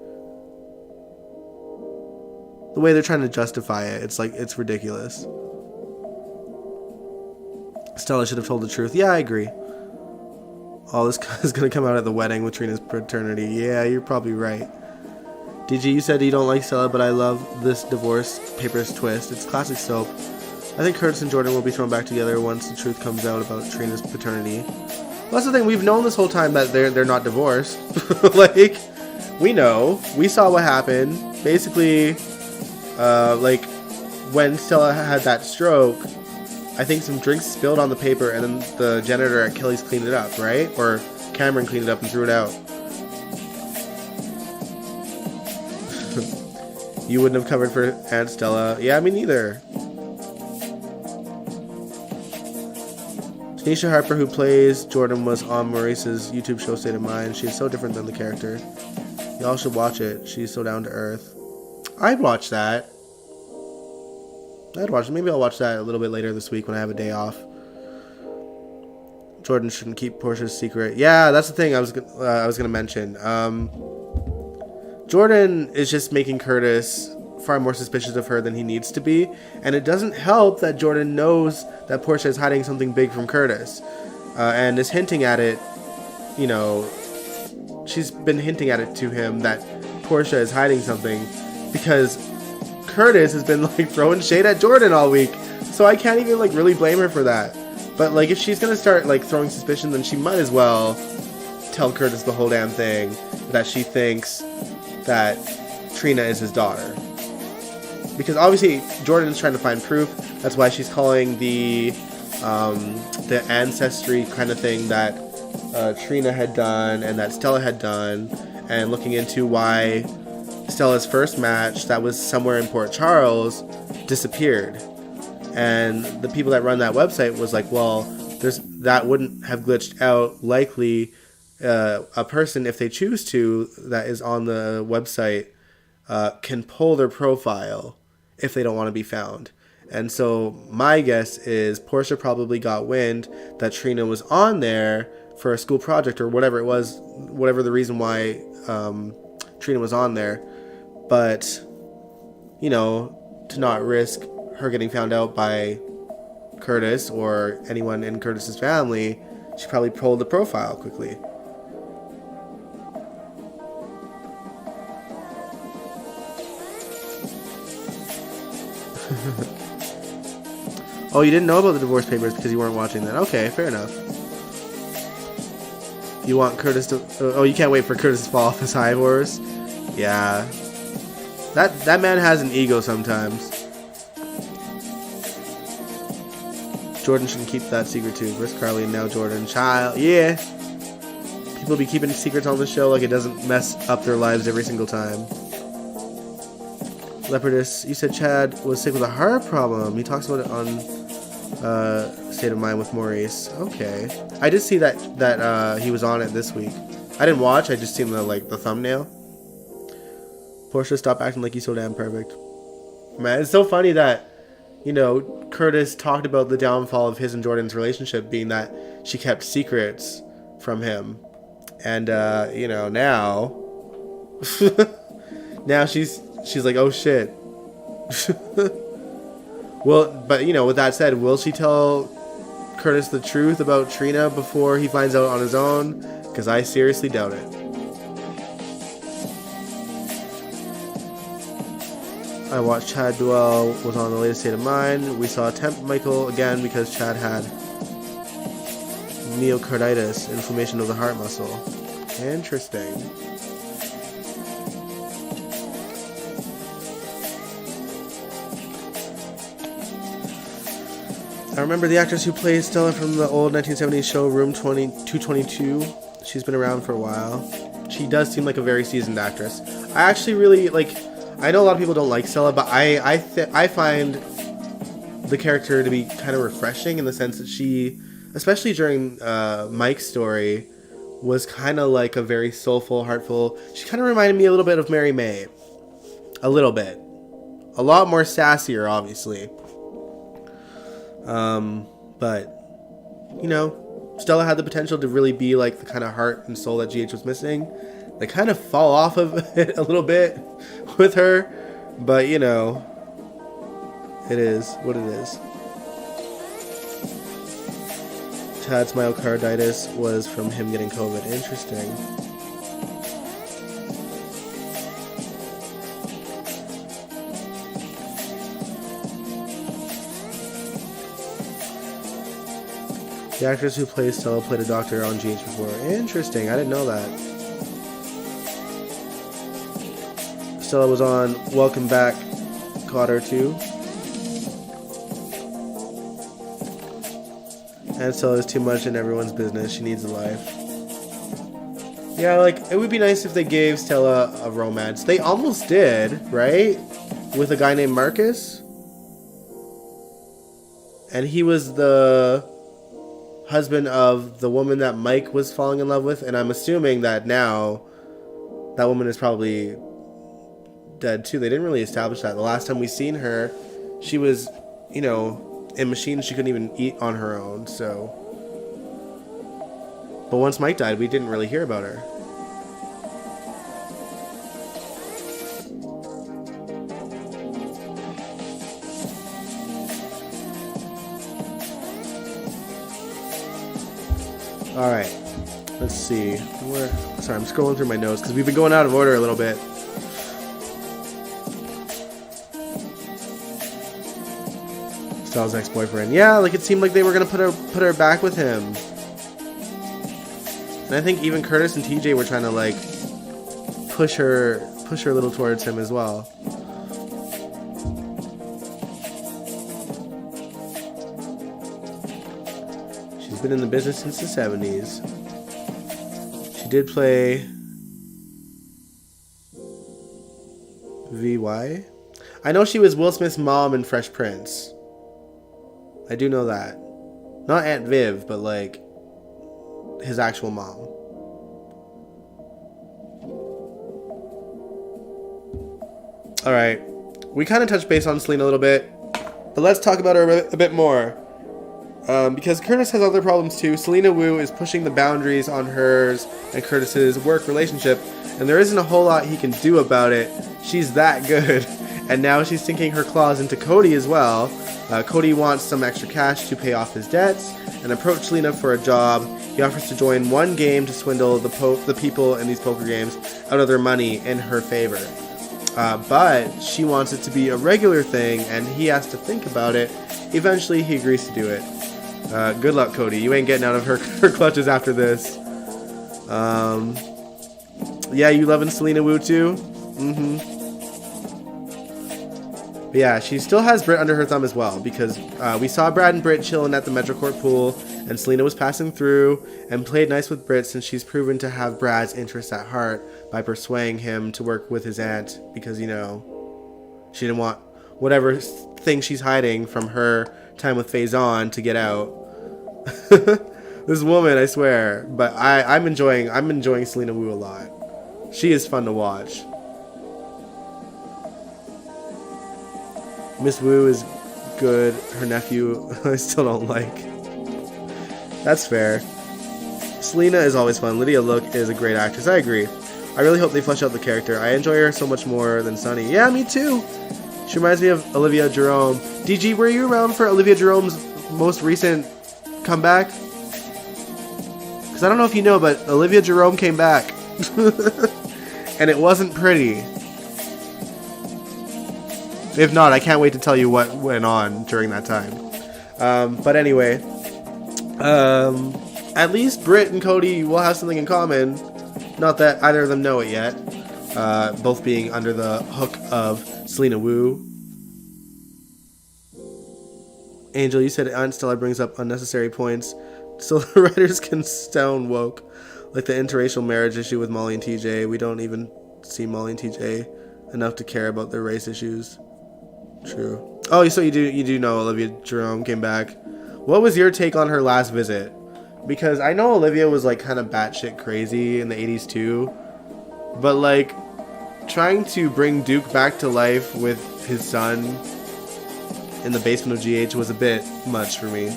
The way they're trying to justify it, it's ridiculous. Stella should have told the truth. Yeah, I agree. All this is going to come out at the wedding with Trina's paternity. Yeah, you're probably right. DG, you said you don't like Stella, but I love this divorce papers twist. It's classic soap. I think Curtis and Jordan will be thrown back together once the truth comes out about Trina's paternity. Well, that's the thing. We've known this whole time that they're not divorced. We know. We saw what happened. Basically, when Stella had that stroke, I think some drinks spilled on the paper, and then the janitor at Kelly's cleaned it up, right? Or Cameron cleaned it up and threw it out. You wouldn't have covered for Aunt Stella. Yeah, me neither. Tanisha Harper, who plays Jordan, was on Maurice's YouTube show State of Mind. She's so different than the character. Y'all should watch it. She's so down to earth. I'd watch that. Maybe I'll watch that a little bit later this week when I have a day off. Jordan shouldn't keep Portia's secret. Yeah, that's the thing I was gonna mention. Jordan is just making Curtis far more suspicious of her than he needs to be, and it doesn't help that Jordan knows that Portia is hiding something big from Curtis, and is hinting at it. She's been hinting at it to him that Portia is hiding something, because Curtis has been throwing shade at Jordan all week, so I can't even really blame her for that. But if she's gonna start throwing suspicion, then she might as well tell Curtis the whole damn thing, that she thinks that Trina is his daughter. Because obviously Jordan's trying to find proof. That's why she's calling the ancestry kind of thing that Trina had done and that Stella had done, and looking into why Stella's first match that was somewhere in Port Charles disappeared. And the people that run that website was that wouldn't have glitched out. Likely a person, if they choose to, that is on the website can pull their profile if they don't want to be found. And so my guess is Portia probably got wind that Trina was on there for a school project or whatever it was, whatever the reason why Trina was on there. But, to not risk her getting found out by Curtis or anyone in Curtis's family, she probably pulled the profile quickly. Oh, you didn't know about the divorce papers because you weren't watching that. Okay, fair enough. You want Curtis to... Oh, you can't wait for Curtis to fall off his high horse? Yeah. That man has an ego sometimes. Jordan shouldn't keep that secret too. First Carly and now Jordan. Child. Yeah. People be keeping secrets on the show like it doesn't mess up their lives every single time. Leopardess, you said Chad was sick with a heart problem. He talks about it on State of Mind with Maurice. Okay. I did see that he was on it this week. I didn't watch, I just seen the thumbnail. Portia, stop acting like you're so damn perfect. Man, it's so funny that, you know, Curtis talked about the downfall of his and Jordan's relationship being that she kept secrets from him. And, you know, now... now she's like, oh shit. Well, but, you know, with that said, will she tell Curtis the truth about Trina before he finds out on his own? Because I seriously doubt it. I watched Chad Duell was on the latest State of Mind. We saw Temp Michael again because Chad had myocarditis, inflammation of the heart muscle. Interesting. I remember the actress who plays Stella from the old 1970s show Room 222. She's been around for a while. She does seem like a very seasoned actress. I actually really like... I know a lot of people don't like Stella, but I find the character to be kind of refreshing in the sense that she, especially during Mike's story, was kind of like a very soulful, heartful... She kind of reminded me a little bit of Mary May. A little bit. A lot more sassier, obviously. But, you know, Stella had the potential to really be like the kind of heart and soul that GH was missing. They kind of fall off of it a little bit with her, but, you know, it is what it is. Chad's myocarditis was from him getting COVID. Interesting. The actress who plays Stella played a doctor on GH before. Interesting. I didn't know that. Stella was on Welcome Back, Cotter too. And Stella is too much in everyone's business. She needs a life. Yeah, like, it would be nice if they gave Stella a romance. They almost did, right? With a guy named Marcus. And he was the husband of the woman that Mike was falling in love with, and I'm assuming that now that woman is probably dead too. They didn't really establish that. The last time we seen her, she was, you know, in machines. She couldn't even eat on her own, so. But once Mike died, we didn't really hear about her. Alright, let's see. Sorry, I'm scrolling through my notes because we've been going out of order a little bit. Stella's ex-boyfriend. Yeah, like it seemed like they were gonna put her back with him. And I think even Curtis and TJ were trying to like push her a little towards him as well. Been in the business since the 70s. She did play VY. I know she was Will Smith's mom in Fresh Prince. I do know that. Not Aunt Viv, but like his actual mom. Alright. We kind of touched base on Selena a little bit, but let's talk about her a bit more. Because Curtis has other problems too. Selena Wu is pushing the boundaries on hers and Curtis's work relationship, and there isn't a whole lot he can do about it. She's that good. And now she's sinking her claws into Cody as well. Cody wants some extra cash to pay off his debts and approach Selena for a job. He offers to join one game to swindle the people in these poker games out of their money in her favor. But she wants it to be a regular thing, and he has to think about it. Eventually, he agrees to do it. Good luck, Cody. You ain't getting out of her clutches after this. Yeah, you loving Selena Wu too? Mm-hmm. But yeah, she still has Britt under her thumb as well, because we saw Brad and Britt chilling at the Metrocourt pool, and Selena was passing through and played nice with Britt since she's proven to have Brad's interests at heart by persuading him to work with his aunt because, you know, she didn't want whatever thing she's hiding from her time with Faison to get out. This woman, I swear. But I'm enjoying Selena Wu a lot. She is fun to watch. Miss Wu is good. Her nephew, I still don't like. That's fair. Selena is always fun. Lydia Look is a great actress. I agree. I really hope they flesh out the character. I enjoy her so much more than Sunny. Yeah, me too. She reminds me of Olivia Jerome. DG, were you around for Olivia Jerome's most recent comeback? Because I don't know if you know, but Olivia Jerome came back. And it wasn't pretty. If not, I can't wait to tell you what went on during that time. But anyway, at least Britt and Cody will have something in common. Not that either of them know it yet. Both being under the hook of Selena Wu. Angel, you said Aunt Stella brings up unnecessary points so the writers can sound woke. Like the interracial marriage issue with Molly and TJ. We don't even see Molly and TJ enough to care about their race issues. True. Oh, so you do know Olivia Jerome came back. What was your take on her last visit? Because I know Olivia was like kind of batshit crazy in the 80s too. But like trying to bring Duke back to life with his son in the basement of GH was a bit much for me.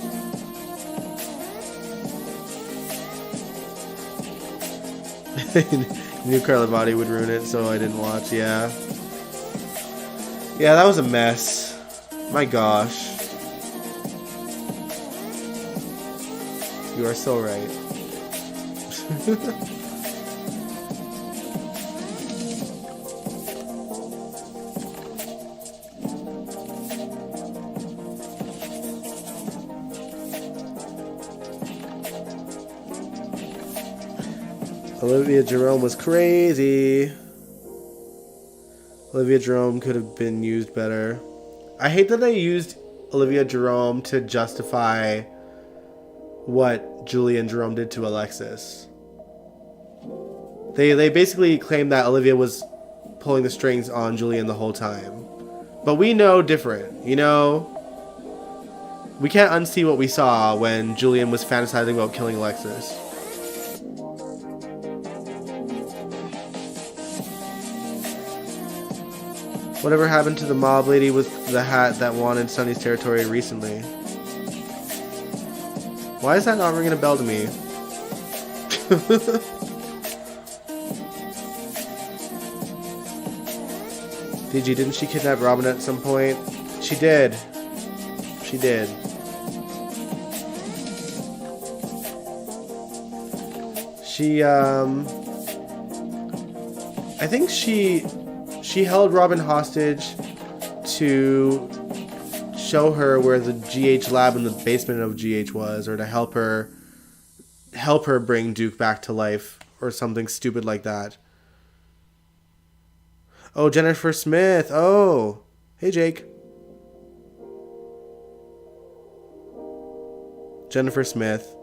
Knew Carlavati would ruin it, so I didn't watch. Yeah, that was a mess. My gosh. You are so right. Olivia Jerome was crazy. Olivia Jerome could have been used better. I hate that they used Olivia Jerome to justify what Julie and Jerome did to Alexis. They basically claimed that Olivia was pulling the strings on Julian the whole time. But we know different, you know? We can't unsee what we saw when Julian was fantasizing about killing Alexis. Whatever happened to the mob lady with the hat that wanted Sunny's territory recently? Why is that not ringing a bell to me? DG, didn't she kidnap Robin at some point? She did. She did. She, I think she held Robin hostage to show her where the GH lab in the basement of GH was, or to help her bring Duke back to life, or something stupid like that. Oh, Jennifer Smith. Oh, hey Jake. Jennifer Smith.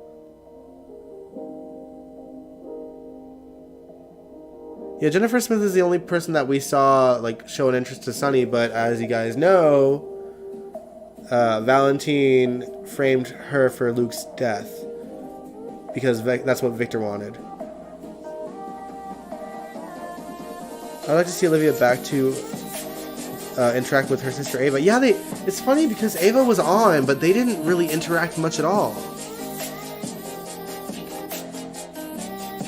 Yeah, Jennifer Smith is the only person that we saw like show an interest to Sunny, but as you guys know, Valentine framed her for Luke's death because that's what Victor wanted. I'd like to see Olivia back to interact with her sister Ava. Yeah, it's funny because Ava was on, but they didn't really interact much at all.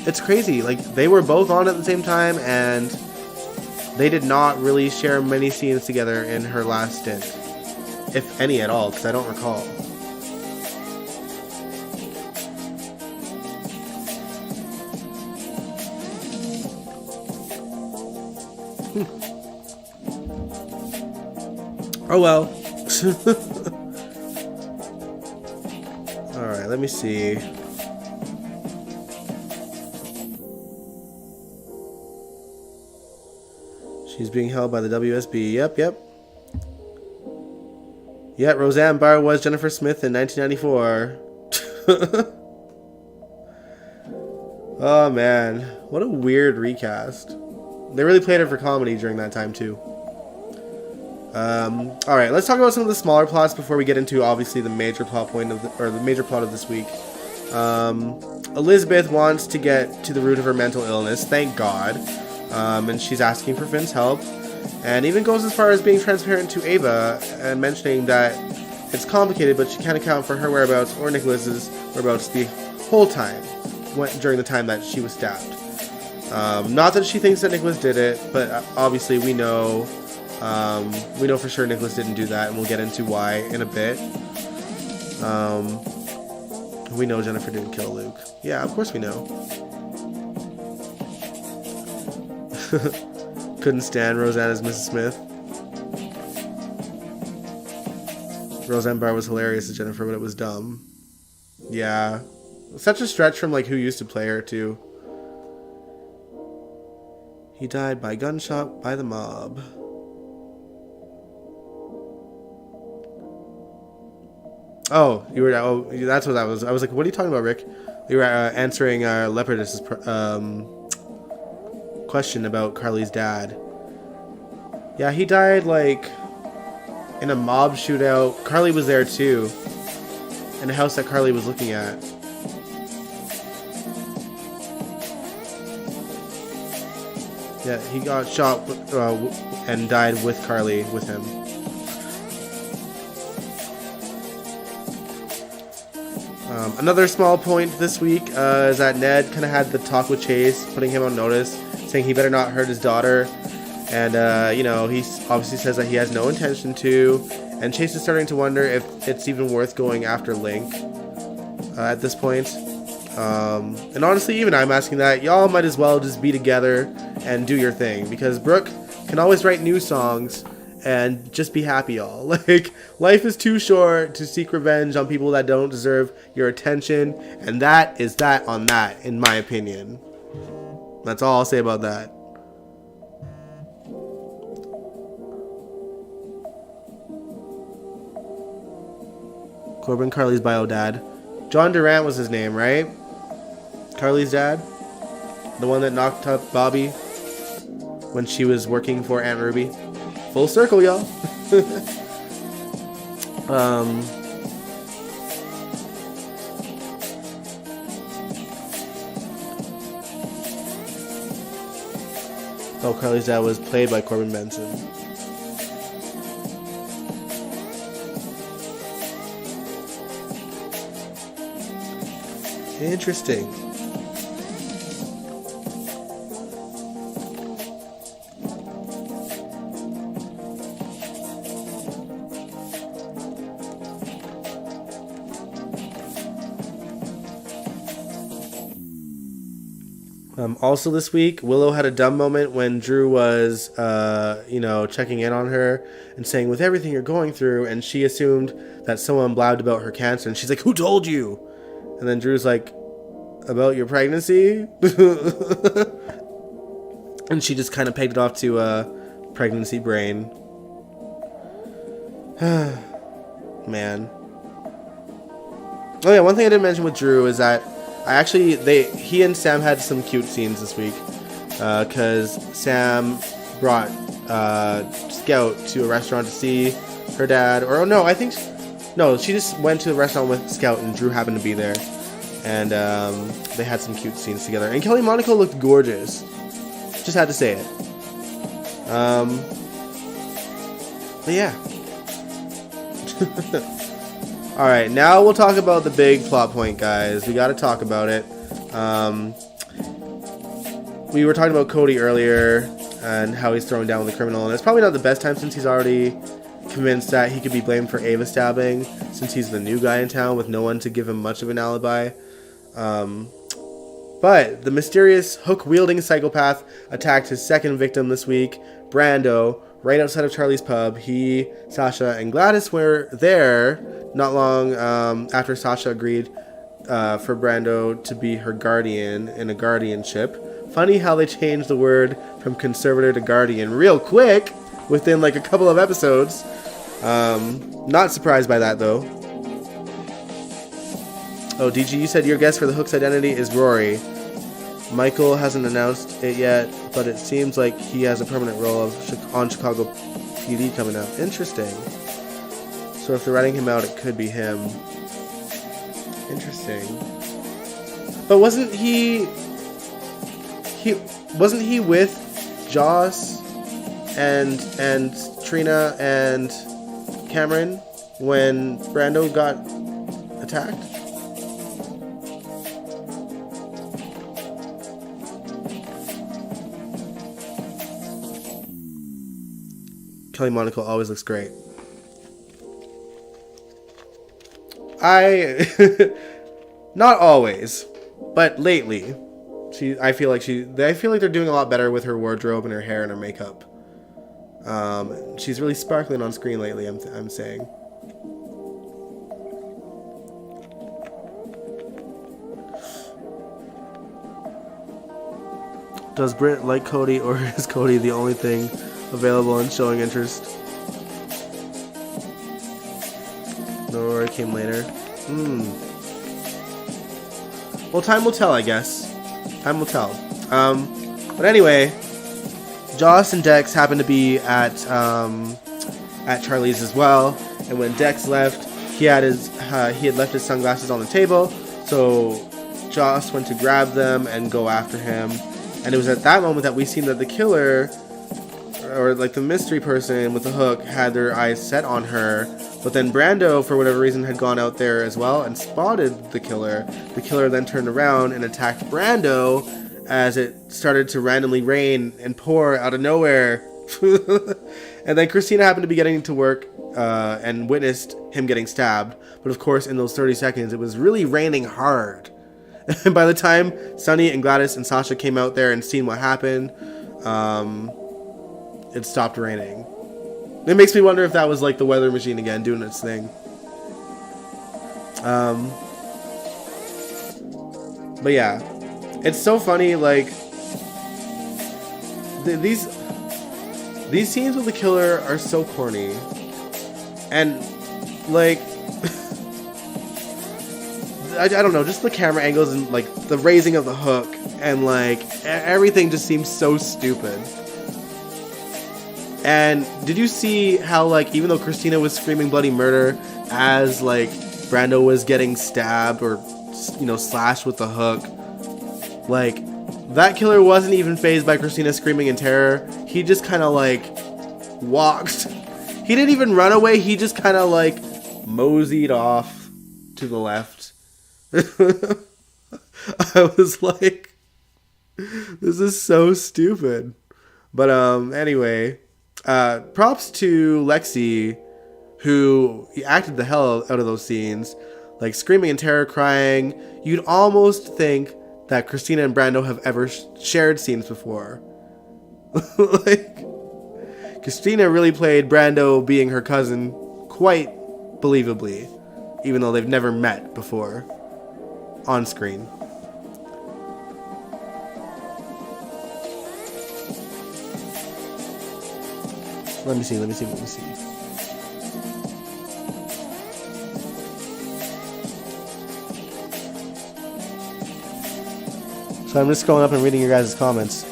It's crazy. Like, they were both on at the same time, and they did not really share many scenes together in her last stint. If any at all, because I don't recall. Oh well. Alright, let me see. She's being held by the WSB. Yep. Yet Roseanne Barr was Jennifer Smith in 1994. Oh man, what a weird recast. They really played it for comedy during that time too. Alright, let's talk about some of the smaller plots before we get into obviously the major plot point of the major plot of this week. Elizabeth wants to get to the root of her mental illness, thank God. And she's asking for Finn's help. And even goes as far as being transparent to Ava and mentioning that it's complicated, but she can't account for her whereabouts or Nicholas's whereabouts the whole time during the time that she was stabbed. Not that she thinks that Nicholas did it, but obviously we know for sure Nicholas didn't do that, and we'll get into why in a bit. We know Jennifer didn't kill Luke. Yeah, of course we know. Couldn't stand Roseanne as Mrs. Smith. Roseanne Barr was hilarious as Jennifer, but it was dumb. Yeah. Such a stretch from like who used to play her too. He died by gunshot by the mob. Oh, you were. Oh, that's what that was. I was like, "What are you talking about, Rick?" You were answering Leopardus's question about Carly's dad. Yeah, he died like in a mob shootout. Carly was there too, in a house that Carly was looking at. Yeah, he got shot and died with Carly with him. Another small point this week is that Ned kind of had the talk with Chase, putting him on notice, saying he better not hurt his daughter. And, he obviously says that he has no intention to. And Chase is starting to wonder if it's even worth going after Link at this point. And honestly, even I'm asking that. Y'all might as well just be together and do your thing. Because Brooke can always write new songs and just be happy, y'all. Like, life is too short to seek revenge on people that don't deserve your attention. And that is that on that, in my opinion. That's all I'll say about that. Corbin, Carly's bio dad. John Durant was his name, right? Carly's dad? The one that knocked up Bobby when she was working for Aunt Ruby. Full circle, y'all. Oh, Carly's dad was played by Corbin Benson. Interesting. Also this week, Willow had a dumb moment when Drew was, checking in on her and saying, with everything you're going through, and she assumed that someone blabbed about her cancer, and she's like, who told you? And then Drew's like, about your pregnancy? And she just kind of pegged it off to pregnancy brain. Man. Oh yeah, one thing I didn't mention with Drew is that he and Sam had some cute scenes this week, because Sam brought Scout to a restaurant to see her dad, she just went to the restaurant with Scout and Drew happened to be there, and they had some cute scenes together, and Kelly Monaco looked gorgeous, just had to say it. But yeah. Alright, now we'll talk about the big plot point, guys. We gotta talk about it. We were talking about Cody earlier and how he's throwing down with the criminal, and it's probably not the best time since he's already convinced that he could be blamed for Ava stabbing, since he's the new guy in town with no one to give him much of an alibi. But the mysterious hook-wielding psychopath attacked his second victim this week, Brando, right outside of Charlie's pub. He, Sasha, and Gladys were there not long after Sasha agreed for Brando to be her guardian in a guardianship. Funny how they changed the word from conservator to guardian real quick within like a couple of episodes. Not surprised by that, though. Oh, DG, you said your guess for the Hook's identity is Rory. Michael hasn't announced it yet, but it seems like he has a permanent role on Chicago PD coming up. Interesting. So if they're writing him out, it could be him. Interesting. But wasn't he with Joss and Trina and Cameron when Brando got attacked? Kelly Monaco always looks great. Not always, but lately, I feel like they're doing a lot better with her wardrobe and her hair and her makeup. She's really sparkling on screen lately. I'm saying. Does Britt like Cody, or is Cody the only thing available and showing interest? The Rory came later. Well, time will tell, I guess. Time will tell. But anyway, Joss and Dex happened to be at Charlie's as well. And when Dex left, he had left his sunglasses on the table. So Joss went to grab them and go after him. And it was at that moment that we seen that the killer, or like the mystery person with the hook, had their eyes set on her. But then Brando, for whatever reason, had gone out there as well and spotted the killer. The killer then turned around and attacked Brando as it started to randomly rain and pour out of nowhere. And then Christina happened to be getting to work and witnessed him getting stabbed. But of course, in those 30 seconds, it was really raining hard. And by the time Sunny and Gladys and Sasha came out there and seen what happened, it stopped raining. It makes me wonder if that was like the weather machine again doing its thing. But yeah, it's so funny. Like these scenes with the killer are so corny, and like I don't know, just the camera angles and like the raising of the hook and like everything just seems so stupid. And did you see how, like, even though Christina was screaming bloody murder as, like, Brando was getting stabbed or, you know, slashed with the hook, like, that killer wasn't even fazed by Christina screaming in terror. He just kind of, like, walked. He didn't even run away. He just kind of, like, moseyed off to the left. I was like, this is so stupid. But, anyway... props to Lexi, who acted the hell out of those scenes, like screaming in terror, crying. You'd almost think that Christina and Brando have ever shared scenes before. Like, Christina really played Brando being her cousin quite believably, even though they've never met before on screen. Let me see. So I'm just going up and reading your guys' comments.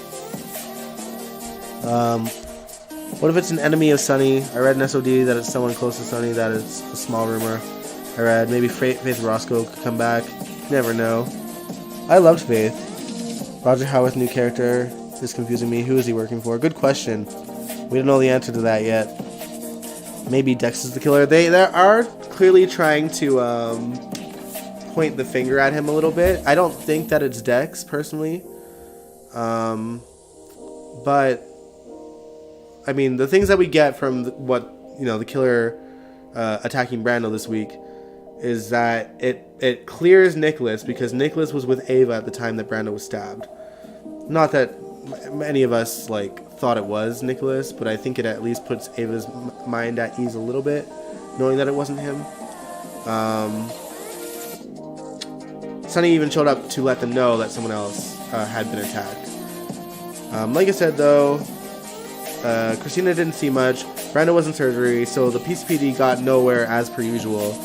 What if it's an enemy of Sunny? I read in SOD that it's someone close to Sunny. That is a small rumor. I read maybe Faith Roscoe could come back. You never know. I loved Faith. Roger Howarth's new character is confusing me. Who is he working for? Good question. We don't know the answer to that yet. Maybe Dex is the killer. They are clearly trying to point the finger at him a little bit. I don't think that it's Dex, personally. But, I mean, the things that we get from the killer attacking Brando this week is that it clears Nicholas, because Nicholas was with Ava at the time that Brando was stabbed. Not that many of us, like, thought it was Nicholas, but I think it at least puts Ava's mind at ease a little bit, knowing that it wasn't him. Sunny even showed up to let them know that someone else had been attacked. Like I said, though, Christina didn't see much. Brando was in surgery, so the PCPD got nowhere as per usual.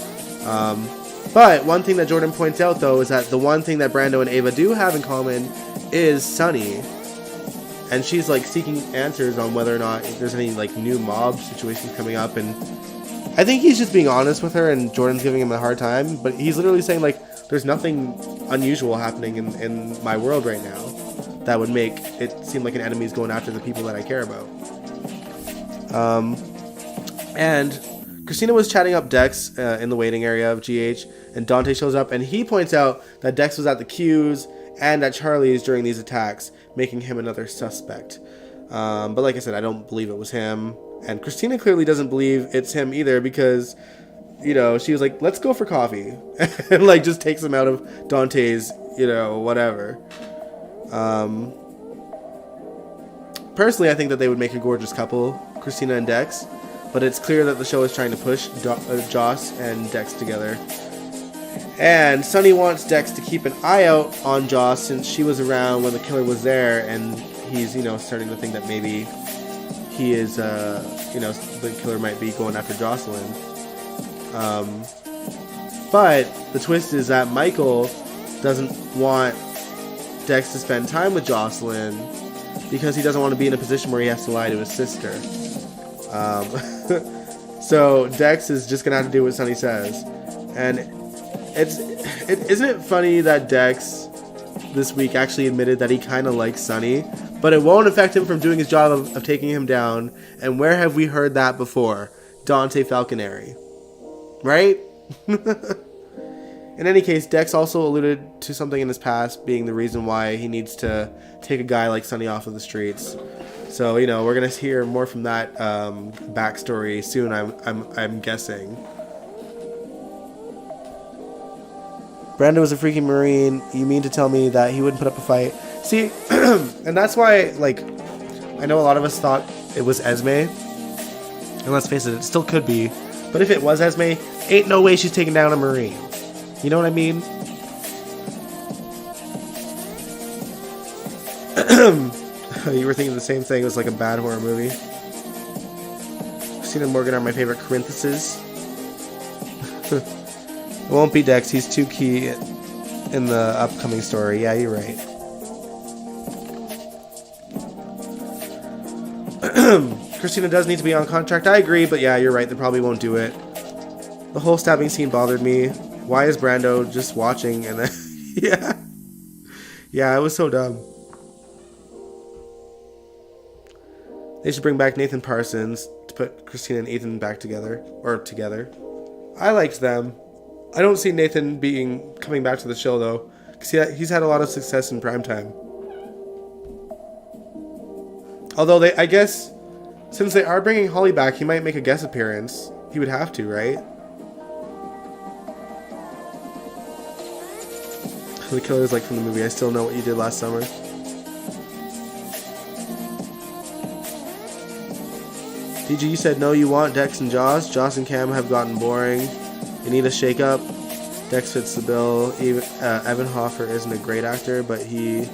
But one thing that Jordan points out, though, is that the one thing that Brando and Ava do have in common is Sunny. And she's, like, seeking answers on whether or not there's any, like, new mob situations coming up. And I think he's just being honest with her, and Jordan's giving him a hard time. But he's literally saying, like, there's nothing unusual happening in my world right now that would make it seem like an enemy is going after the people that I care about. And Christina was chatting up Dex in the waiting area of GH, and Dante shows up, and he points out that Dex was at the Q's and at Charlie's during these attacks, making him another suspect. But like I said, I don't believe it was him, and Christina clearly doesn't believe it's him either, because, you know, she was like, let's go for coffee, and like just takes him out of Dante's, you know, whatever. Personally, I think that they would make a gorgeous couple, Christina and Dex, but it's clear that the show is trying to push Joss and Dex together. And Sunny wants Dex to keep an eye out on Joss since she was around when the killer was there, and he's, you know, starting to think that maybe he is, you know, the killer might be going after Jocelyn. But the twist is that Michael doesn't want Dex to spend time with Jocelyn because he doesn't want to be in a position where he has to lie to his sister. So Dex is just gonna have to do what Sunny says, and isn't it funny that Dex this week actually admitted that he kind of likes Sunny, but it won't affect him from doing his job of taking him down. And where have we heard that before? Dante Falconeri, right? In any case, Dex also alluded to something in his past being the reason why he needs to take a guy like Sunny off of the streets. So, you know, we're gonna hear more from that backstory soon. I'm guessing. Brando was a freaking Marine. You mean to tell me that he wouldn't put up a fight? See, and that's why, like, I know a lot of us thought it was Esme, and let's face it still could be. But if it was Esme, ain't no way she's taking down a Marine. You know what I mean? You were thinking the same thing. It was like a bad horror movie. Christina and Morgan are my favorite Corinthuses. It won't be Dex. He's too key in the upcoming story. Yeah, you're right. Christina does need to be on contract. I agree, but yeah, you're right. They probably won't do it. The whole stabbing scene bothered me. Why is Brando just watching? And then, yeah, it was so dumb. They should bring back Nathan Parsons to put Christina and Ethan back together. I liked them. I don't see Nathan coming back to the show, though, because he's had a lot of success in primetime. Although, I guess, since they are bringing Holly back, he might make a guest appearance. He would have to, right? The killer's like from the movie, I Still Know What You Did Last Summer. DG, you said no, you want Dex and Joss. Joss and Cam have gotten boring. You need a shake-up. Dex fits the bill. Evan Hoffer isn't a great actor, but he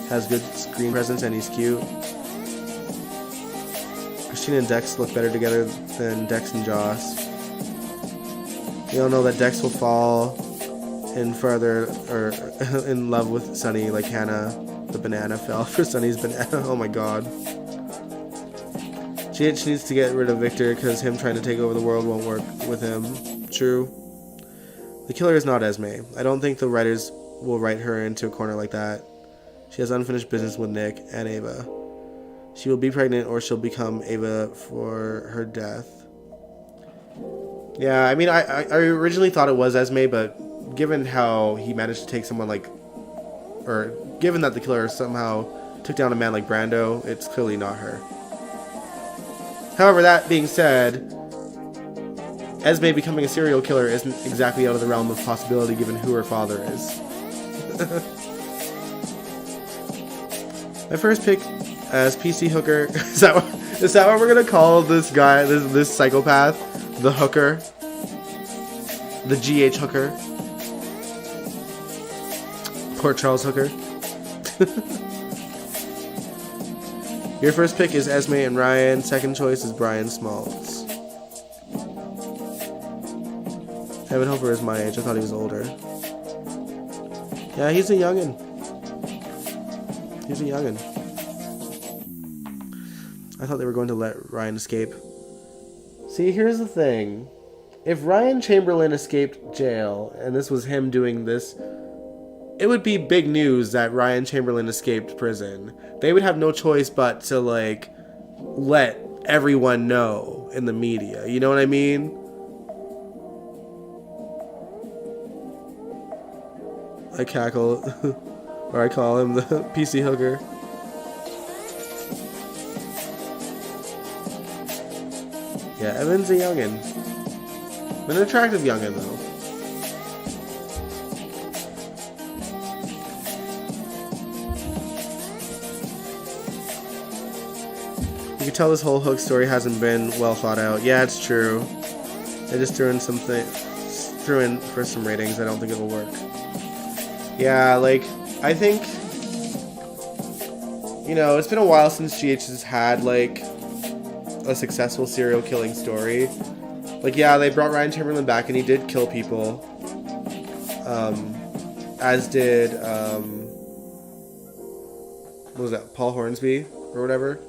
has good screen presence and he's cute. Christina and Dex look better together than Dex and Joss. We all know that Dex will fall in further or in love with Sunny like Hannah the banana fell for Sunny's banana. Oh my god. GH needs to get rid of Victor because him trying to take over the world won't work with him. True. The killer is not Esme. I don't think the writers will write her into a corner like that. She has unfinished business with Nick and Ava. She will be pregnant or she'll become Ava for her death. Yeah, I mean, I originally thought it was Esme, but given how he managed to take someone like... Or given that the killer somehow took down a man like Brando, it's clearly not her. However, that being said, Esme becoming a serial killer isn't exactly out of the realm of possibility given who her father is. My first pick as PC Hooker, is that what we're gonna call this guy, this psychopath? The Hooker? The GH Hooker? Poor Charles Hooker. Your first pick is Esme and Ryan. Second choice is Brian Smalls. Evan Hofer is my age. I thought he was older. Yeah, he's a youngin'. He's a youngin'. I thought they were going to let Ryan escape. See, here's the thing. If Ryan Chamberlain escaped jail, and this was him doing this, it would be big news that Ryan Chamberlain escaped prison. They would have no choice but to, like, let everyone know in the media. You know what I mean? I cackle, or I call him the PC hooker. Yeah, Evan's a youngin'. An attractive youngin', though. You can tell this whole Hook story hasn't been well thought out. Yeah, it's true. They just threw in for some ratings. I don't think it'll work. Yeah, like, I think, you know, it's been a while since GH has had, like, a successful serial killing story. Like, yeah, they brought Ryan Chamberlain back and he did kill people. As did, what was that, Paul Hornsby or whatever?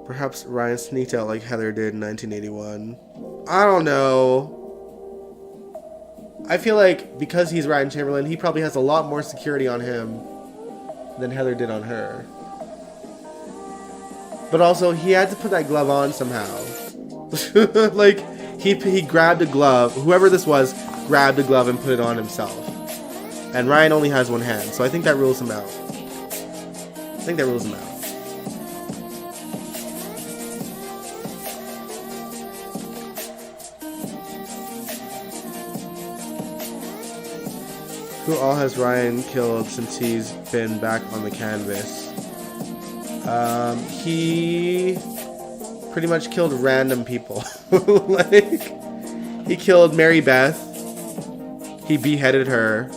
Perhaps Ryan sneaked out like Heather did in 1981. I don't know. I feel like because he's Ryan Chamberlain, he probably has a lot more security on him than Heather did on her. But also, he had to put that glove on somehow. Like, he grabbed a glove. Whoever this was grabbed a glove and put it on himself. And Ryan only has one hand, so I think that rules him out. Who all has Ryan killed since he's been back on the canvas? He pretty much killed random people. Like, he killed Mary Beth. He beheaded her,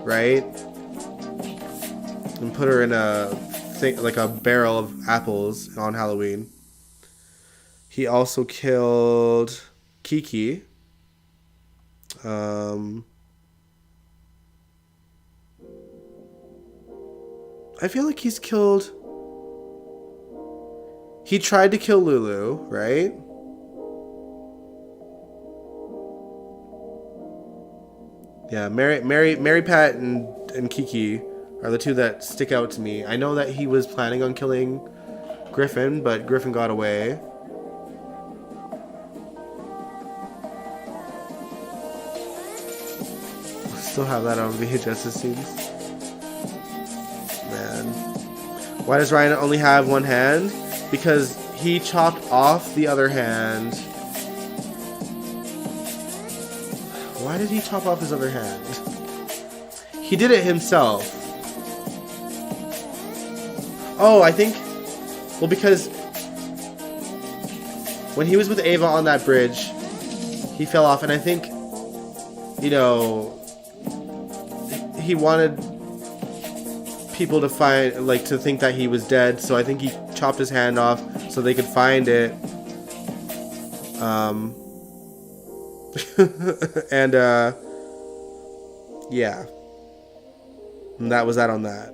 right? And put her in a thing, like a barrel of apples on Halloween. He also killed Kiki. I feel like he's killed... He tried to kill Lulu, right? Yeah, Mary Pat and Kiki are the two that stick out to me. I know that he was planning on killing Griffin, but Griffin got away. Still have that on VHS, it seems. Man. Why does Ryan only have one hand? Because he chopped off the other hand. Why did he chop off his other hand? He did it himself. Oh, I think... Well, because... when he was with Ava on that bridge, he fell off, and I think... You know... He wanted... people to find, like, to think that he was dead, so I think he chopped his hand off so they could find it. And yeah, and that was that on that.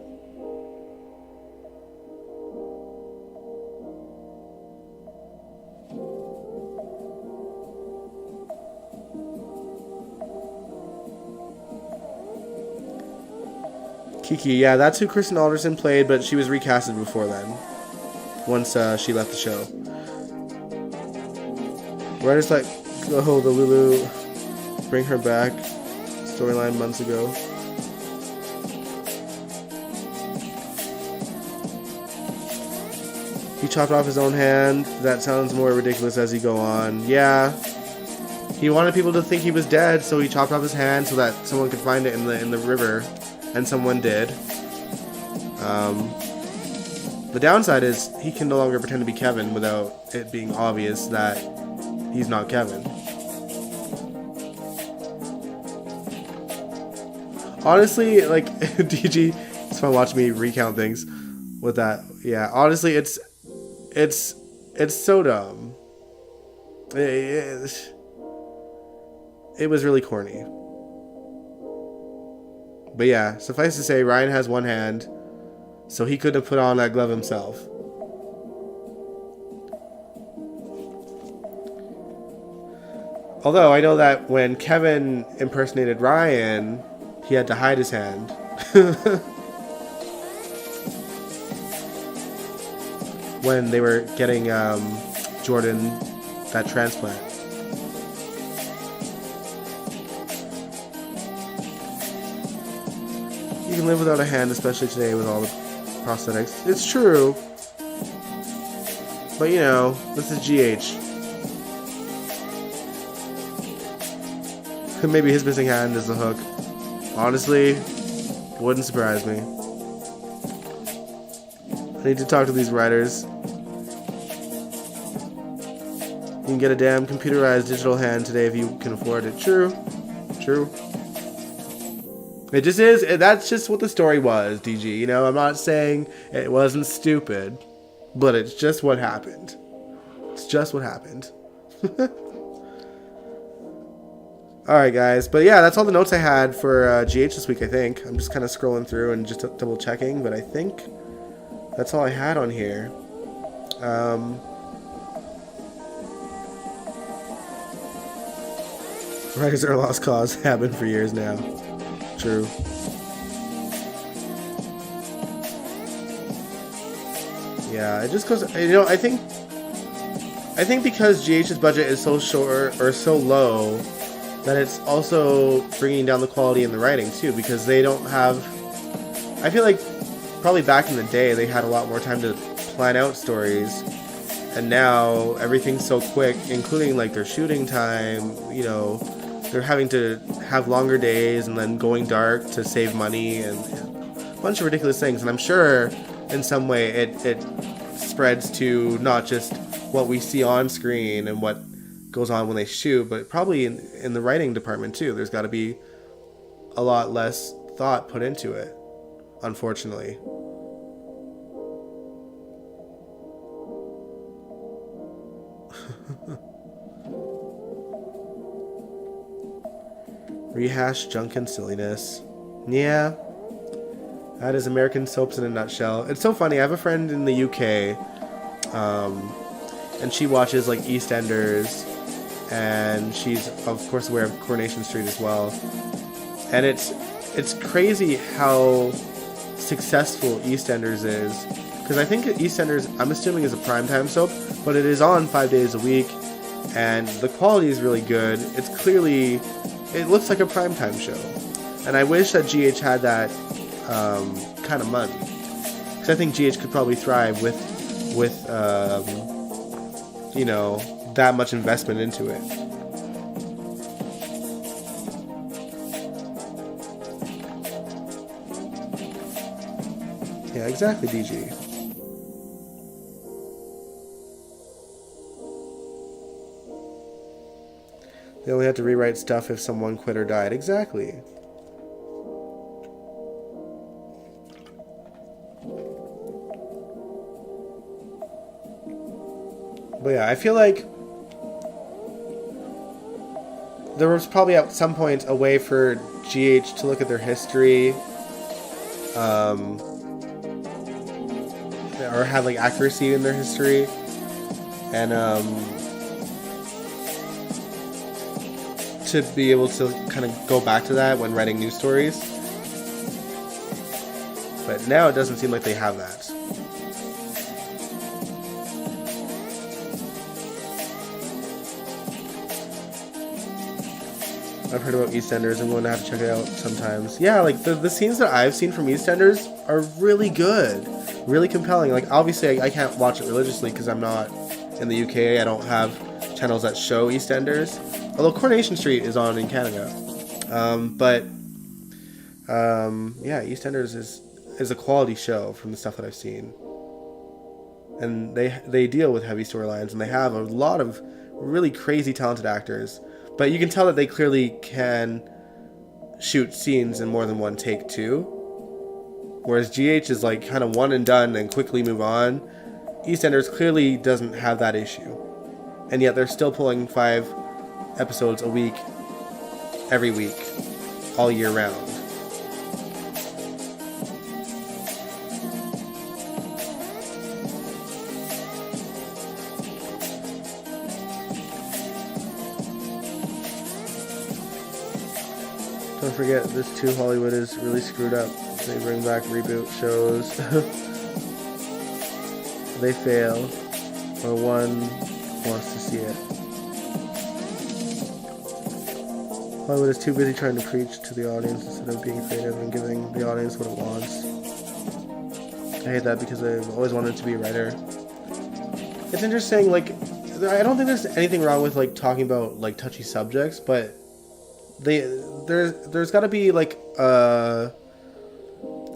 Kiki, yeah, that's who Kristen Alderson played, but she was recasted before then. Once she left the show. Writers like, oh, the Lulu bring her back storyline months ago. He chopped off his own hand. That sounds more ridiculous as he go on. Yeah. He wanted people to think he was dead, so he chopped off his hand so that someone could find it in the river. And someone did. The downside is he can no longer pretend to be Kevin without it being obvious that he's not Kevin. Honestly, like, DG, it's fun watching me recount things with that. Yeah, honestly, it's so dumb. It was really corny. But yeah, suffice to say, Ryan has one hand, so he couldn't have put on that glove himself. Although I know that when Kevin impersonated Ryan, he had to hide his hand. When they were getting Jordan that transplant. You can live without a hand, especially today with all the prosthetics. It's true. But you know, this is GH. Maybe his missing hand is the hook. Honestly, wouldn't surprise me. I need to talk to these writers. You can get a damn computerized digital hand today if you can afford it. True. True. It just is. That's just what the story was, DG. You know, I'm not saying it wasn't stupid, but it's just what happened. It's just what happened. Alright, guys. But yeah, that's all the notes I had for GH this week, I think. I'm just kind of scrolling through and just double checking, but I think that's all I had on here. Writers are a lost cause. Have been for years now. True. Yeah, it just goes. You know, I think because GH's budget is so short or so low, that it's also bringing down the quality in the writing too, because they don't have. I feel like probably back in the day they had a lot more time to plan out stories, and now everything's so quick, including like their shooting time. You know, they're having to have longer days and then going dark to save money and a bunch of ridiculous things. And I'm sure in some way it spreads to not just what we see on screen and what goes on when they shoot, but probably in the writing department too. There's got to be a lot less thought put into it, unfortunately. Rehash junk and silliness. Yeah, that is American soaps in a nutshell. It's so funny. I have a friend in the UK, and she watches like EastEnders, and she's of course aware of Coronation Street as well. And it's crazy how successful EastEnders is, because I think EastEnders, I'm assuming, is a primetime soap, but it is on 5 days a week, and the quality is really good. It's clearly, it looks like a primetime show, and I wish that GH had that kind of money, because I think GH could probably thrive with you know, that much investment into it. Yeah, exactly, DG. They only had to rewrite stuff if someone quit or died. Exactly. But yeah, I feel like there was probably at some point a way for GH to look at their history, or have like accuracy in their history, and to be able to kind of go back to that when writing new stories. But now it doesn't seem like they have that. I've heard about EastEnders. I'm going to have to check it out sometimes. Yeah, like the scenes that I've seen from EastEnders are really good, really compelling. Like obviously I can't watch it religiously because I'm not in the UK. I don't have channels that show EastEnders. Although Coronation Street is on in Canada. Yeah, EastEnders is a quality show from the stuff that I've seen. And they deal with heavy storylines, and they have a lot of really crazy talented actors. But you can tell that they clearly can shoot scenes in more than one take too. Whereas GH is like kind of one and done and quickly move on. EastEnders clearly doesn't have that issue. And yet they're still pulling 5 episodes a week, every week, all year round. Don't forget, this too, Hollywood is really screwed up. They bring back reboot shows. They fail, or one wants to see it. Hollywood is too busy trying to preach to the audience instead of being creative and giving the audience what it wants. I hate that because I've always wanted to be a writer. It's interesting, like, I don't think there's anything wrong with, like, talking about, like, touchy subjects, but there's got to be, like, a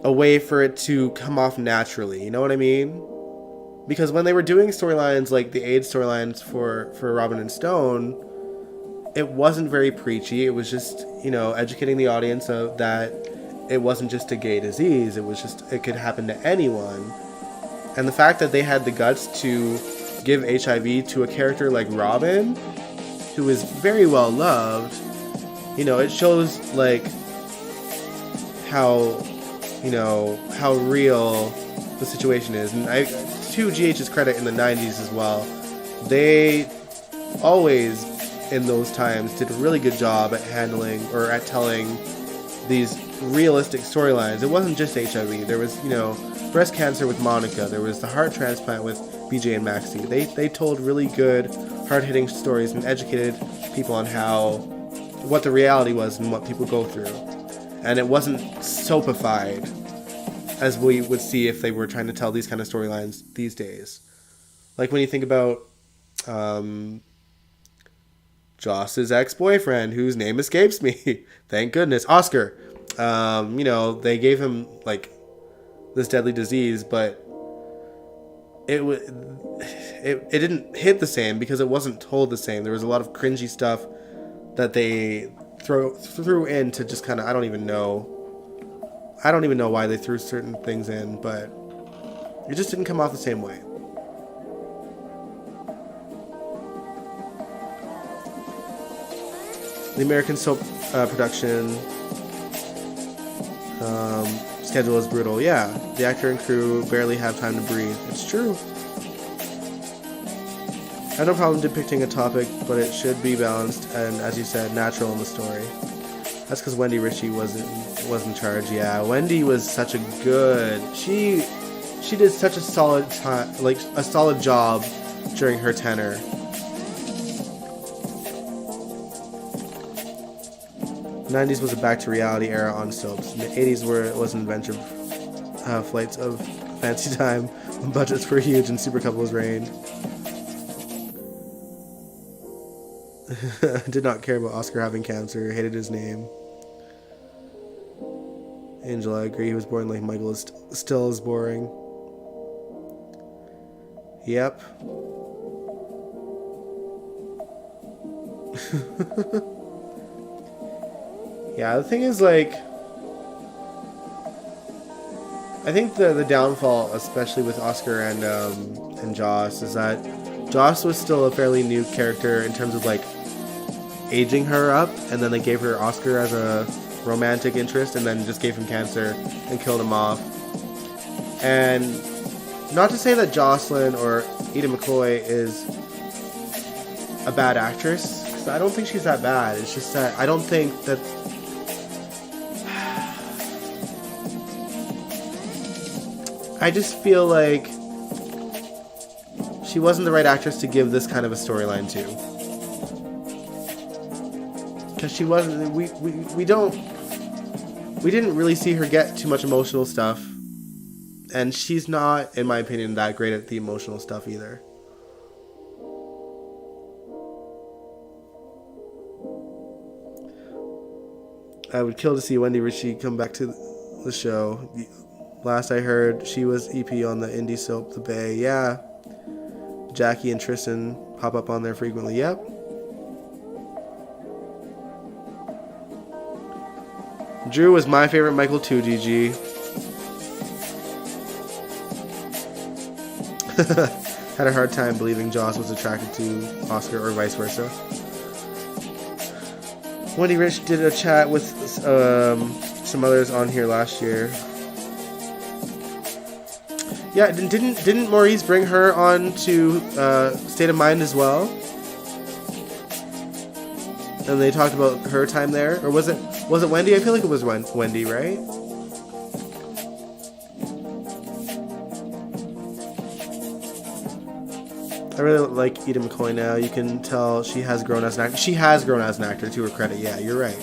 way for it to come off naturally, you know what I mean? Because when they were doing storylines like the AIDS storylines for Robin and Stone, it wasn't very preachy. It was just, you know, educating the audience of that it wasn't just a gay disease. It was just, it could happen to anyone. And the fact that they had the guts to give HIV to a character like Robin, who is very well loved, you know, it shows like how, you know, how real the situation is. And to GH's credit, in the 90s as well, they always in those times did a really good job at handling or at telling these realistic storylines. It wasn't just HIV. There was, you know, breast cancer with Monica. There was the heart transplant with BJ and Maxie. They told really good, hard-hitting stories and educated people on what the reality was and what people go through. And it wasn't soapified as we would see if they were trying to tell these kind of storylines these days. Like when you think about Joss's ex-boyfriend, whose name escapes me. Thank goodness. Oscar. You know, they gave him, like, this deadly disease, but it didn't hit the same because it wasn't told the same. There was a lot of cringy stuff that they threw in to just kind of, I don't even know why they threw certain things in, but it just didn't come off the same way. The American soap production schedule is brutal. Yeah, the actor and crew barely have time to breathe. It's true. I have no problem depicting a topic, but it should be balanced and, as you said, natural in the story. That's because Wendy Ritchie was in charge. Yeah, Wendy was such a good. She did such a solid a solid job during her tenure. The 90s was a back to reality era on soaps. In the 80s was an adventure flights of fancy time when budgets were huge and super couples reigned. Did not care about Oscar having cancer. Hated his name. Angela, I agree. He was boring like Michael is still as boring. Yep. Yeah, the thing is, like, I think the downfall, especially with Oscar and Joss, is that Joss was still a fairly new character in terms of, like, aging her up, and then they gave her Oscar as a romantic interest, and then just gave him cancer and killed him off. And not to say that Jocelyn or Eda McCoy is a bad actress, because I don't think she's that bad. It's just that I don't think that I just feel like she wasn't the right actress to give this kind of a storyline to. Because she wasn't, we didn't really see her get too much emotional stuff. And she's not, in my opinion, that great at the emotional stuff either. I would kill to see Wendy Ritchie come back to the show. Last I heard, she was EP on the indie soap The Bay. Yeah. Jackie and Tristan pop up on there frequently. Yep. Drew was my favorite Michael too, GG. Had a hard time believing Joss was attracted to Oscar or vice versa. Wendy Rich did a chat with some others on here last year. Yeah, didn't Maurice bring her on to State of Mind as well? And they talked about her time there, or was it Wendy? I feel like it was Wendy, right? I really like Eda McCoy now. You can tell she has grown as an actor. She has grown as an actor, to her credit. Yeah, you're right.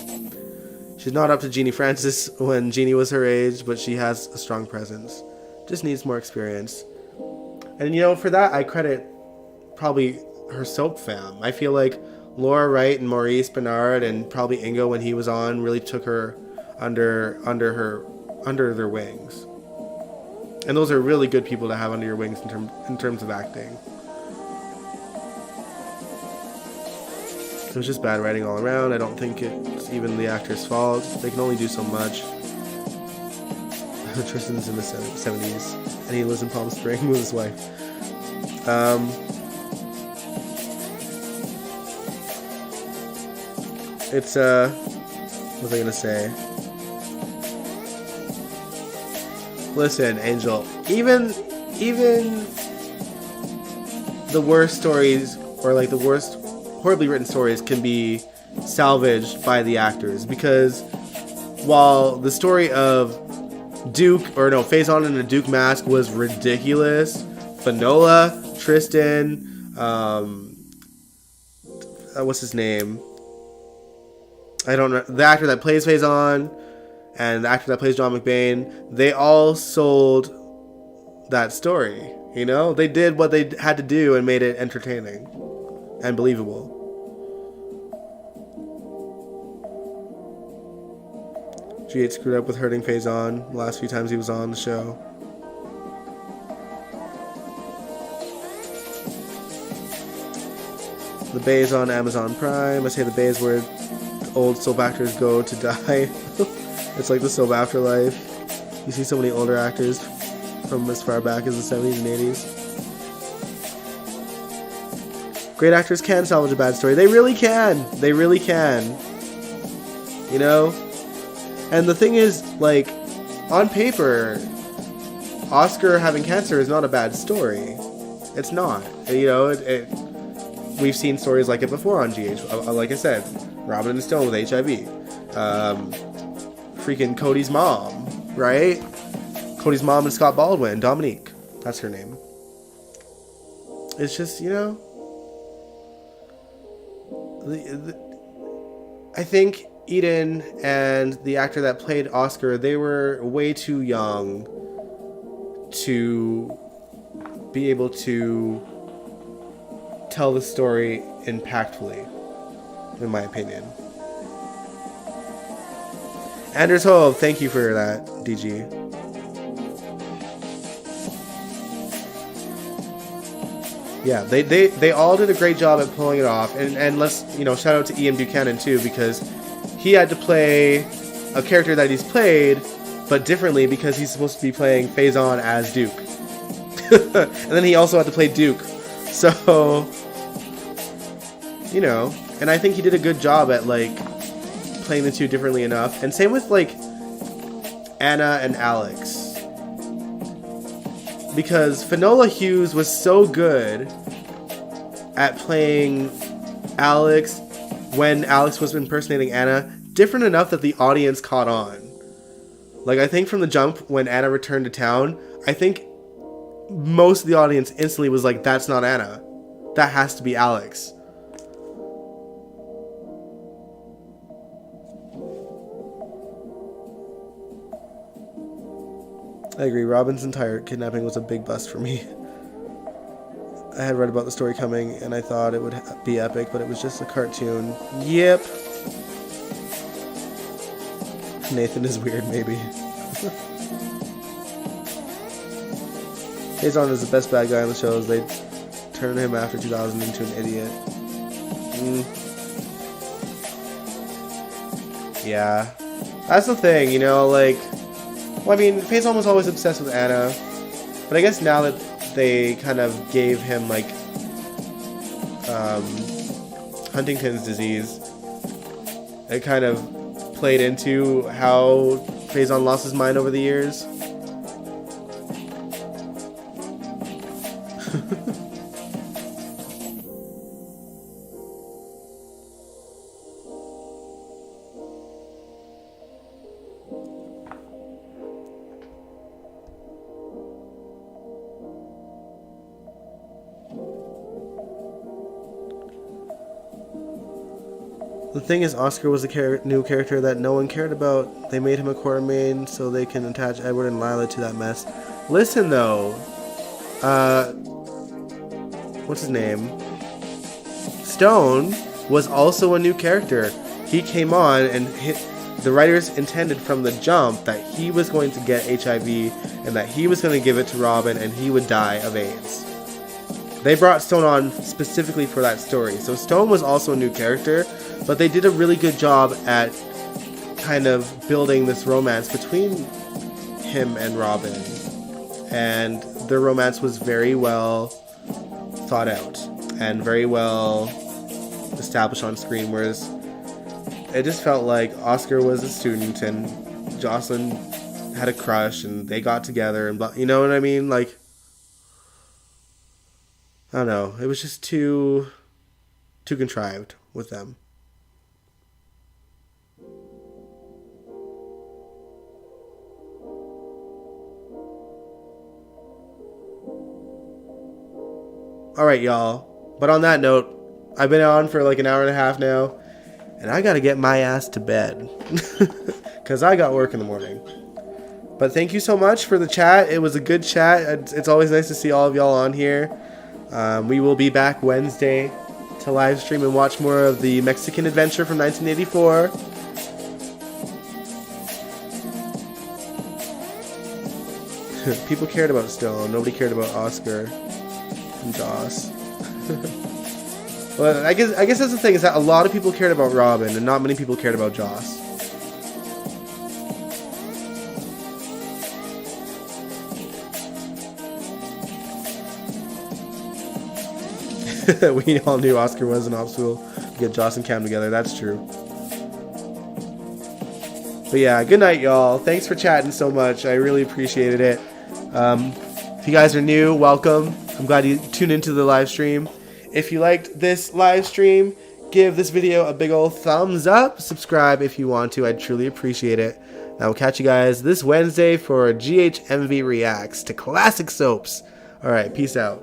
She's not up to Jeannie Francis when Jeannie was her age, but she has a strong presence. Just needs more experience. And you know, for that, I credit probably her soap fam. I feel like Laura Wright and Maurice Bernard and probably Ingo when he was on really took her under their wings. And those are really good people to have under your wings in terms of acting. It was just bad writing all around. I don't think it's even the actor's fault. They can only do so much. Tristan's in the 70s, and he lives in Palm Springs with his wife. It's, what was I gonna say? Listen, Angel, even the worst stories, or like the worst horribly written stories, can be salvaged by the actors, because while the story of Faison in a Duke mask was ridiculous, Finola, Tristan, what's his name? I don't know. The actor that plays Faison and the actor that plays John McBain, they all sold that story. You know, they did what they had to do and made it entertaining and believable. G8 screwed up with hurting Faison the last few times he was on the show. The Bay is on Amazon Prime. I say the Bay is where old soap actors go to die. It's like the soap afterlife. You see so many older actors from as far back as the 70s and 80s. Great actors can salvage a bad story. They really can. They really can. You know? And the thing is, like, on paper, Oscar having cancer is not a bad story. It's not. You know, we've seen stories like it before on GH. Like I said, Robin and Stone with HIV. Freaking Cody's mom, right? Cody's mom and Scott Baldwin. Dominique. That's her name. It's just, you know... I think Eden and the actor that played Oscar, they were way too young to be able to tell the story impactfully, in my opinion. Anders Hove, thank you for that, DG. Yeah, they all did a great job at pulling it off, and let's, you know, shout out to Ian Buchanan too, because he had to play a character that he's played, but differently, because he's supposed to be playing Faison as Duke. And then he also had to play Duke. So, you know, and I think he did a good job at, like, playing the two differently enough. And same with, like, Anna and Alex. Because Finola Hughes was so good at playing Alex when Alex was impersonating Anna, different enough that the audience caught on. Like, I think from the jump, when Anna returned to town, I think most of the audience instantly was like, that's not Anna. That has to be Alex. I agree. Robin's entire kidnapping was a big bust for me. I had read about the story coming, and I thought it would be epic, but it was just a cartoon. Yep. Nathan is weird, maybe. Faison is the best bad guy on the shows. They turned him after 2000 into an idiot. Yeah. That's the thing, you know, like, well, I mean, Faison was always obsessed with Anna, but I guess now that they kind of gave him, like, Huntington's disease, it kind of played into how Faison lost his mind over the years. The thing is, Oscar was a new character that no one cared about. They made him a core main so they can attach Edward and Lila to that mess. Listen, though. What's his name? Stone was also a new character. He came on and the writers intended from the jump that he was going to get HIV and that he was going to give it to Robin and he would die of AIDS. They brought Stone on specifically for that story. So Stone was also a new character, but they did a really good job at kind of building this romance between him and Robin. And their romance was very well thought out and very well established on screen, whereas it just felt like Oscar was a student and Jocelyn had a crush and they got together and blah, you know what I mean? Like, I don't know. It was just too contrived with them. Alright, y'all. But on that note, I've been on for like an hour and a half now, and I gotta get my ass to bed. Because I got work in the morning. But thank you so much for the chat. It was a good chat. It's always nice to see all of y'all on here. We will be back Wednesday to live stream and watch more of the Mexican Adventure from 1984. People cared about Stone. Nobody cared about Oscar and Joss. Well, I guess that's the thing, is that a lot of people cared about Robin and not many people cared about Joss. We all knew Oscar was an obstacle to get Joss and Cam together. That's true. But yeah, good night, y'all. Thanks for chatting so much. I really appreciated it. If you guys are new, welcome. I'm glad you tuned into the live stream. If you liked this live stream, give this video a big old thumbs up. Subscribe if you want to. I'd truly appreciate it. And I will catch you guys this Wednesday for GHMV Reacts to classic soaps. Alright, peace out.